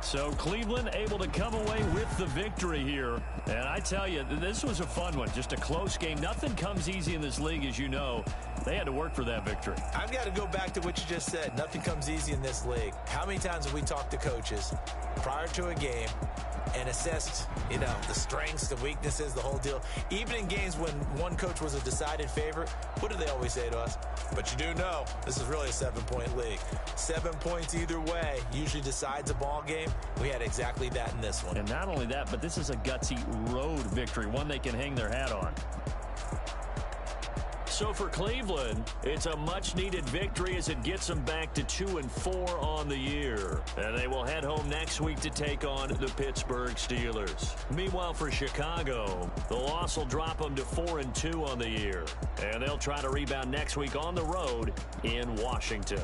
So Cleveland able to come away with the victory here. And I tell you, this was a fun one. Just a close game. Nothing comes easy in this league, as you know. They had to work for that victory. I've got to go back to what you just said. Nothing comes easy in this league. How many times have we talked to coaches prior to a game and assessed, the strengths, the weaknesses, the whole deal? Even in games when one coach was a decided favorite, what do they always say to us? But you do know, this is really a 7-point league. 7 points either way usually decides a ball game. We had exactly that in this one. And not only that, but this is a gutsy road victory, one they can hang their hat on. So for Cleveland, it's a much-needed victory as it gets them back to 2-4 on the year. And they will head home next week to take on the Pittsburgh Steelers. Meanwhile, for Chicago, the loss will drop them to 4-2 on the year. And they'll try to rebound next week on the road in Washington.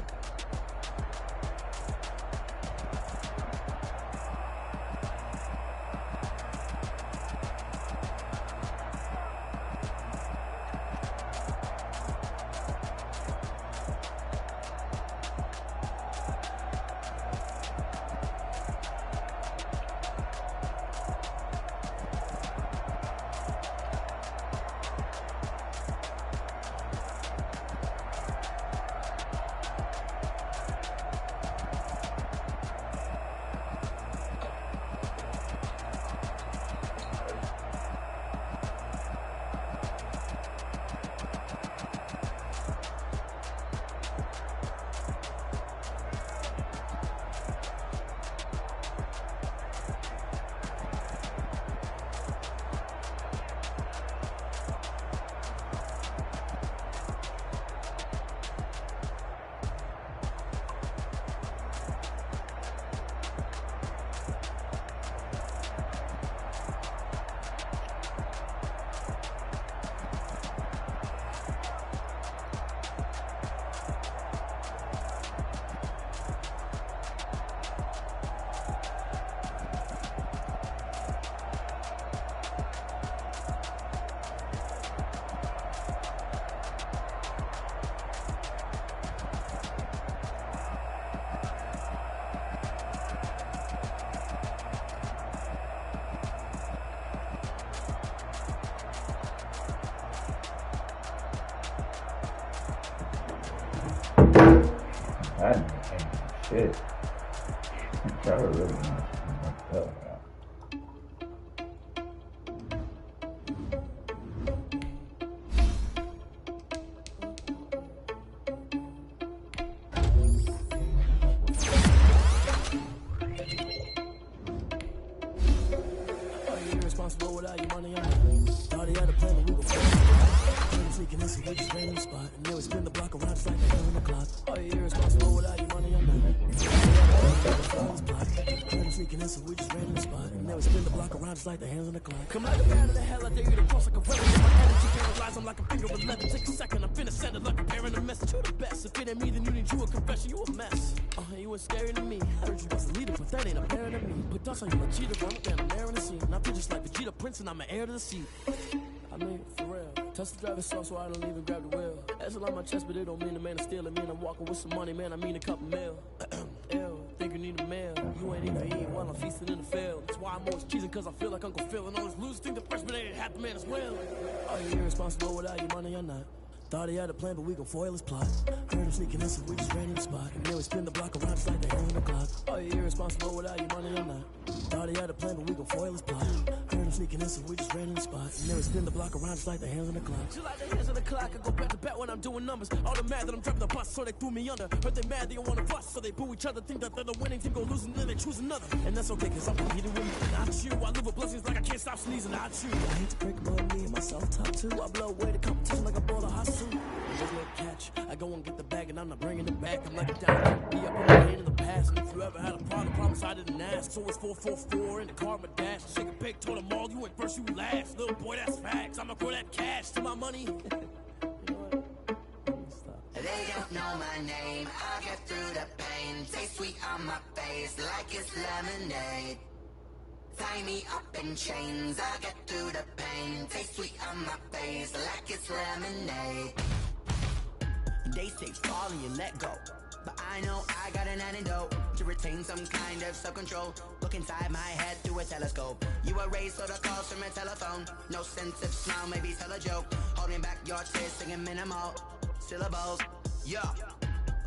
shit. Trevor really not. Irresponsible without your money on it. Thought he had a plan, but we were fucking. Sneaking in, so we just ran in the spot. And then we spin the block around, it's like the on the clock. Are you irresponsible without your money on it? Sneaking in, so we just ran in the spot. And then we spin the block around, it's like the hands on the clock. Come like a man of the hell, I dare you to cross like a rebel. My energy paralyzed, I'm like a finger of 11. Take a second, I'm finna send it like a pair in a message. You the best. If it ain't me, then you need you a confession. You a mess. You was scary to me. I heard you was a leader, but that ain't apparent to me. Put dust on you like cheetah, run up and I'm there in the scene. And I feel just like Vegeta Prince, and I'm an heir to the seat. I mean, for real. Touch the driver's soft, so I don't even grab the wheel. That's a lot on my chest, but it don't mean the man is stealing. Mean I'm walking with some money, man. I mean a couple mil. Ew, think you need a meal. You ain't even eating while I'm feasting in the field. That's why I'm always cheesing, cause I feel like Uncle Phil. And all this losers think the freshman ain't half the man as well. Are you irresponsible without your money or not? Thought he had a plan, but we gon' foil his plot. Heard him sneaking in, so we just ran in the spot. And then we spin the block around, it's like the hands on the clock. Are you irresponsible without your money or not? Thought he had a plan, but we gon' foil his plot. Heard him sneaking in, so we just ran in the spot. And then we spin the block around, it's like the hands on the clock. Just like the hands on the clock, I go back to back when I'm doing numbers. All the mad that I'm driving the bus, so they threw me under. Heard they mad, they don't wanna bust, so they boo each other. Think that they're the winning team, go losing, then they choose another. And that's okay, cause I'm competing with me, not you. I live with blessings like I can't stop sneezing, not you. I hate to break above me and myself top two. I blow away the competition like a ball of hot soup. Catch. I go and get the bag and I'm not bringing it back. I'm like a down, be up in the pain in the past. And if you ever had a problem, promise I didn't ask. So it's 444 in the car, my dash. Shake a pig, told them all, you went first, you last. Little boy, that's facts. I'ma grow that cash to my money. You know what? They don't know my name. I get through the pain. Taste sweet on my face like it's lemonade. Tie me up in chains. I get through the pain. Taste sweet on my face like it's lemonade. They say fall and you let go, but I know I got an antidote to retain some kind of self-control. Look inside my head through a telescope. You erase all the calls from a telephone. No sense of smile, maybe tell a joke. Holding back your tears, singing minimal syllables. Yo,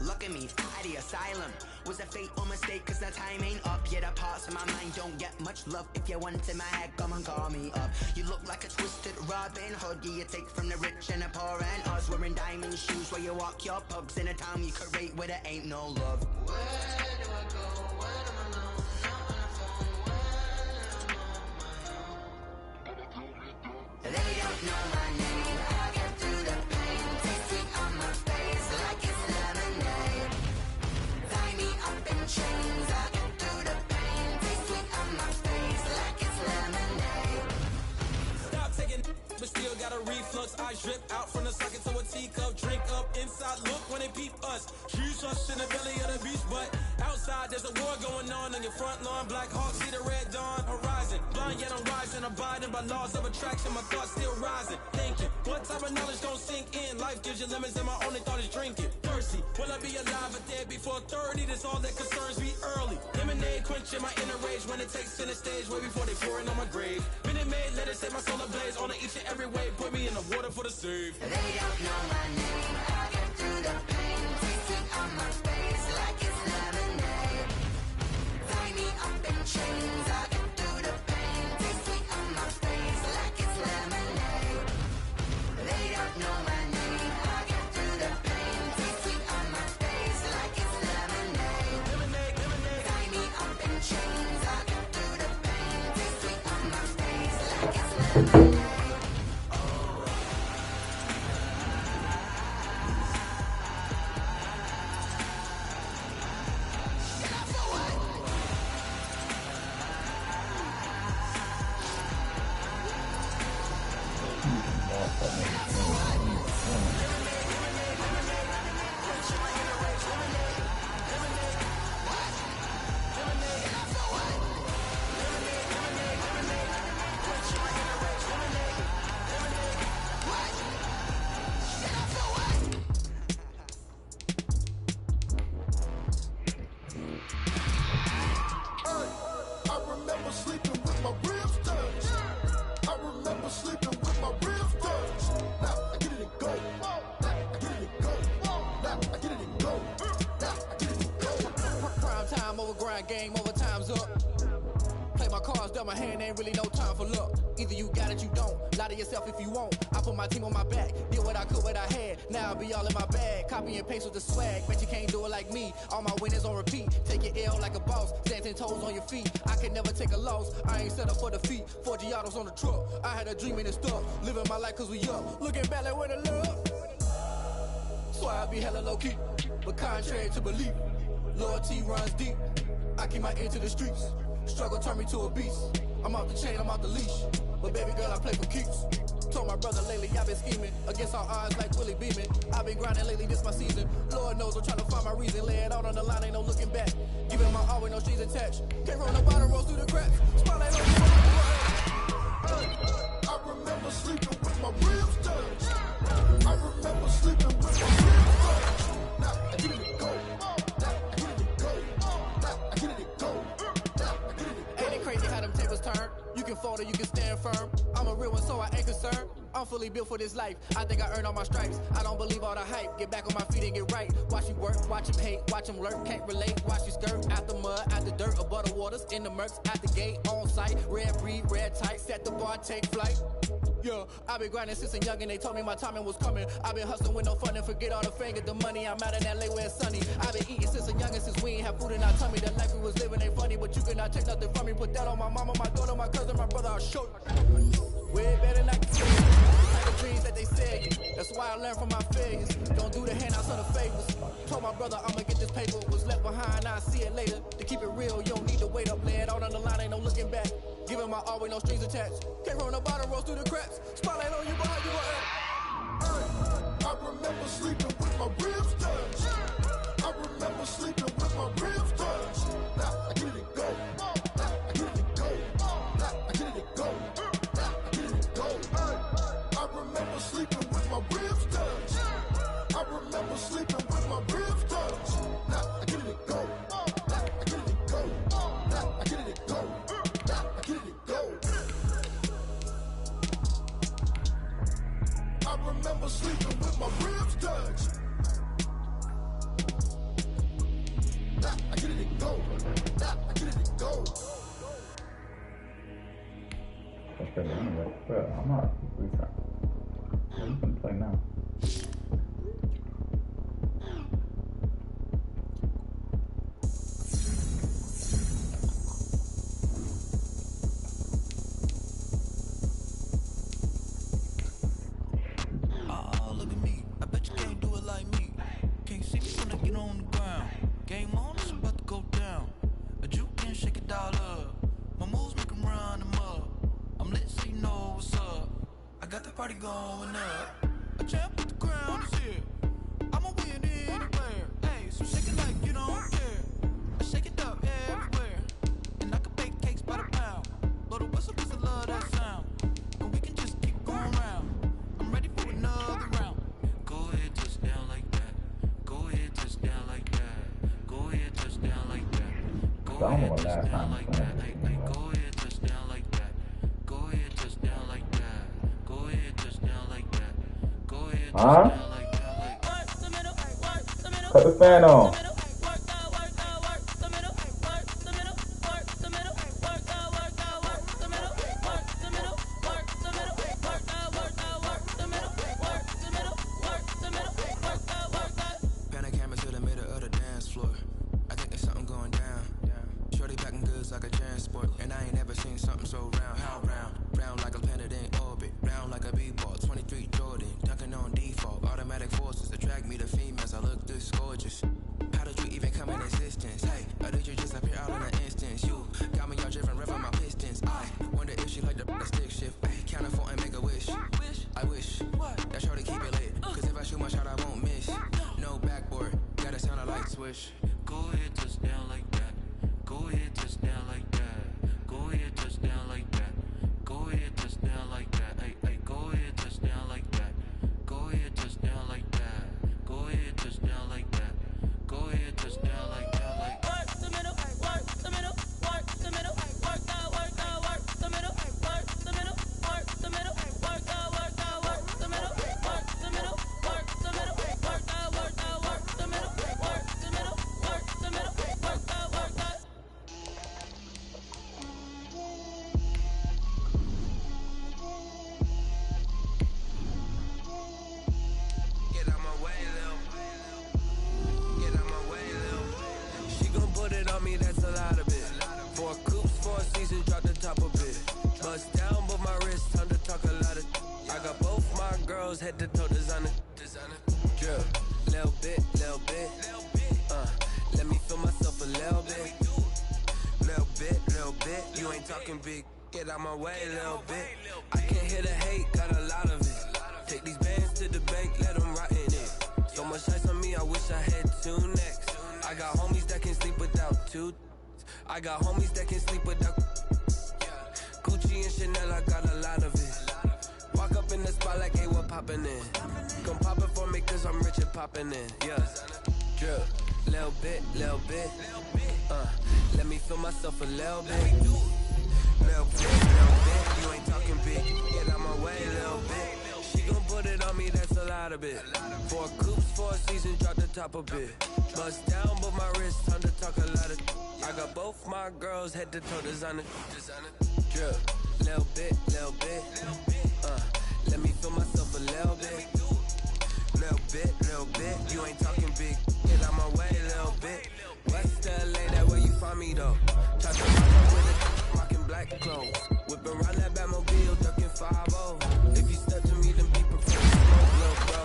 look at me, at the asylum. Was a fate or mistake, cause the time ain't up. Yet the parts of my mind don't get much love. If you want in my head, come and call me up. You look like a twisted Robin Hood. Yeah, you take from the rich and the poor and us. Wearing diamond shoes where you walk your pugs in a town you create where there ain't no love. Where do I go? When I'm alone? Not on the phone. When I'm on my own. They don't know my name. I get through the pain. Taste sweet on my face like it's lemonade. Tie me up in chains. I get through the pain. Taste sweet on my face like it's lemonade. Stop taking, but still got a reflux. I drip out from the socket to a teacup. Drink up inside. Look when they peep us. Choose us in the belly of the beast, but outside there's a war going on your front lawn. Black Hawk, see the red dawn horizon. Blind yet I'm rising, abiding by laws of attraction. My thoughts still rising, thinking what type of knowledge don't sink in? Life gives you lemons and my only thought is drinking. Thirsty, will I be alive or dead before 30? That's all that concerns me early. Lemonade quenching my inner rage when it takes center stage way before they pouring on my grave. Minute Maid, let it set my soul ablaze on each and every way. Put me in the water for the save. They don't know my name. I get through the pain. Taste sweet on my face like it's lemonade. Tie me up in chains. I get through the pain. Taste sweet on my face like it's lemonade. They don't know my name. I get through the pain. Taste sweet on my face like it's lemonade. Tie me up in chains. I get through the pain. Taste sweet on my face like it's lemonade. mind game, overtime's up. Play my cards, dealt my hand, ain't really no time for luck. Either you got it, you don't. Lie to yourself if you won't. I put my team on my back, did what I could, what I had. Now I'll be all in my bag, copy and paste with the swag. Bet you can't do it like me. All my winners on repeat. Take your L like a boss, stand 10 toes on your feet. I can never take a loss. I ain't set up for defeat. 4 Giottos on the truck. I had a dream and it stuck. Living my life cause we up. Looking back like where the love. So I be hella low key, but contrary to belief, loyalty runs deep. I keep my ear to the streets. Struggle turned me to a beast. I'm off the chain, I'm off the leash. But baby girl, I play for keeps. Told my brother lately, I've been scheming against all odds like Willie Beeman. I've been grinding lately, this my season. Lord knows I'm trying to find my reason. Lay it out on the line, ain't no looking back. Giving my all with no strings attached. Came from the bottom, rose through the cracks. Spotlight on the I remember sleeping with my ribs touched. I remember sleeping with my ribs touched. Now I get it go. Now I get it go. Now I get it go. Ain't it crazy how them tables turn? You can fold or you can stand firm. I'm a real one, so I ain't concerned. I'm fully built for this life. I think I earned all my stripes. I don't believe all the hype. Get back on my feet and get right. Watch you work, watch him hate, watch him lurk. Can't relate, watch you skirt. Out the mud, out the dirt, above the waters, in the murks, at the gate, on site. Red breed, red tight, set the bar, take flight. Yeah, I've been grinding since a youngin', they told me my timing was coming. I've been hustling with no fun and forget all the fame, get the money. I'm out in LA where it's sunny. I've been eating since a youngin', since we ain't have food in our tummy. The life we was living ain't funny, but you cannot take nothing from me. Put that on my mama, my daughter, my cousin, my brother, I'll show you. Way better not kill you. The dreams that they sell you. That's why I learned from my failures. Don't do the handouts or the favors. Told my brother I'ma get this paper. Was left behind, I'll see it later. To keep it real, you don't need to wait up. Lay it out on the line, ain't no looking back. Giving my all with no strings attached. Came from the bottom, rose through the cracks. Spotlight on you, behind you, I remember sleeping with my ribs touched. I remember sleeping with my ribs touched. Now I get it go. Now I get it go. Now I get it go. Now I get it go. I remember sleeping with my ribs touched. I remember sleeping with my ribs touched. Now I get it go. Now I get it go. Now I get it go. Now I get it go. I remember sleeping with my ribs touched. Now I get it go. Now I get it go. Okay, anyway, well, I'm not retrying. You can play now. Oh, look at me. I bet you can't do it like me. Can't see me when I get on the ground. Game on, it's about to go down. A juke can shake it all up. My moves make them run them up. I'm lit so you know what's up. I got the party going up. A champ with the crown is here. I'ma win anywhere. Hey, so shake it like you don't care. I shake it up everywhere. And I can bake cakes by the pound. Blow the whistle cause I love that sound. And we can just keep going round. I'm ready for another round. Go ahead, touch down like that. Go ahead, touch down like that. Go ahead, touch down like that. Go ahead, touch down like that. Hey, go ahead, touch down like that. Go ahead, touch down like that. Go ahead, touch down like that. Go ahead, touch down like that. Cut the fan on. Pan a camera to the middle of the dance floor. I think there's something going down. Shorty packing goods like a transport. And I ain't never seen something so round. How round? Round like a planet in orbit. Round like a b-ball. 23 Jordan. Dunking on default. Automatic forces attract me to females. I look this gorgeous. Powder girls head to toe designer. Drip, little bit. Let me feel myself a little bit. Little bit. You ain't talking big. Get out my way, little bit. I can't hear the hate, got a lot of it. Take these bands to the bank, let them rot in it. So much ice on me, I wish I had two necks. I got homies that can sleep without two. I got homies that can sleep without Gucci and Chanel, I got a lot of it. Walk up in the spot like, hey, what poppin' in? Come pop it for me, cause I'm rich and poppin' in. Yeah, drip, little bit. Let me feel myself a little bit. Little bit. You ain't talking big. Get out my way, little bit. She gon' put it on me, that's a lot of it. 4 coops, 4 seasons, drop the top a bit. Bust down, but my wrist, time to talk a lot of. I got both my girls head to toe designer. Drip, little bit. Let me feel myself a little bit. Little bit. You ain't talking big. Get out my way, little bit. West LA, that where you find me though. Try to rock with it, rockin' black clothes. Whip around that Batmobile, ducking 5-0. If you step to me, then be prepared to smoke, little bro.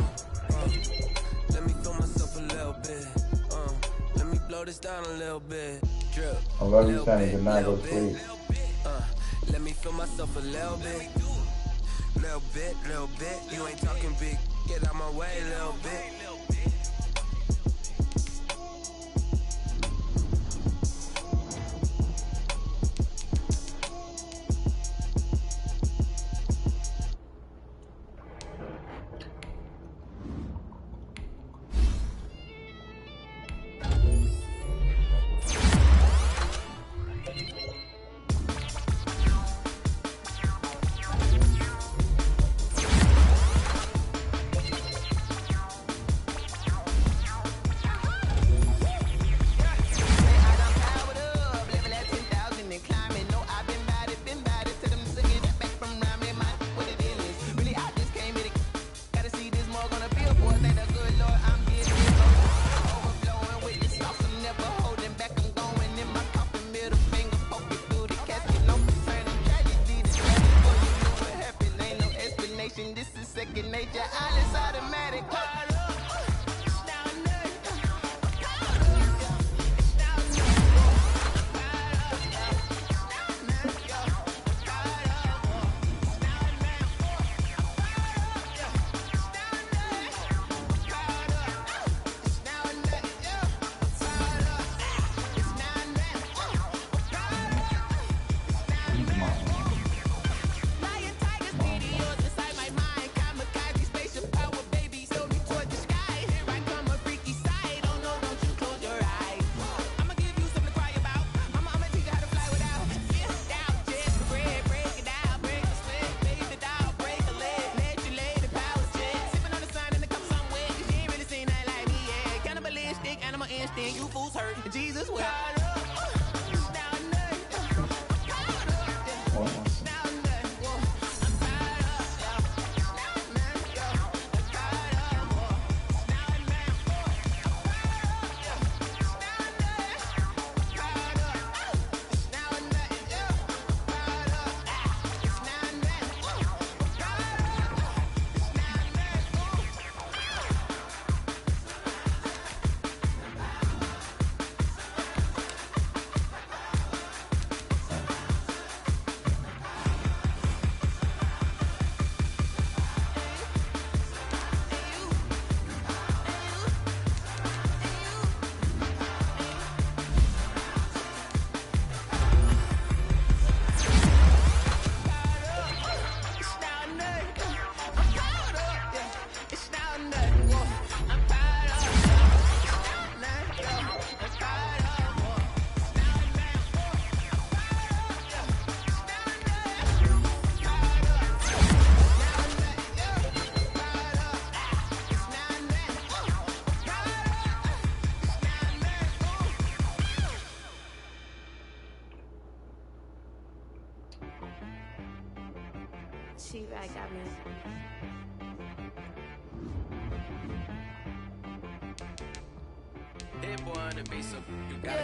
Let me feel myself a little bit. Let me blow this down a little bit. Drip. I love you saying good night, go sleep. Let me feel myself a little bit. Little bit. You ain't talking big. Get out my way, little bit. T-Rag got me. Hey boy on the bass up, you got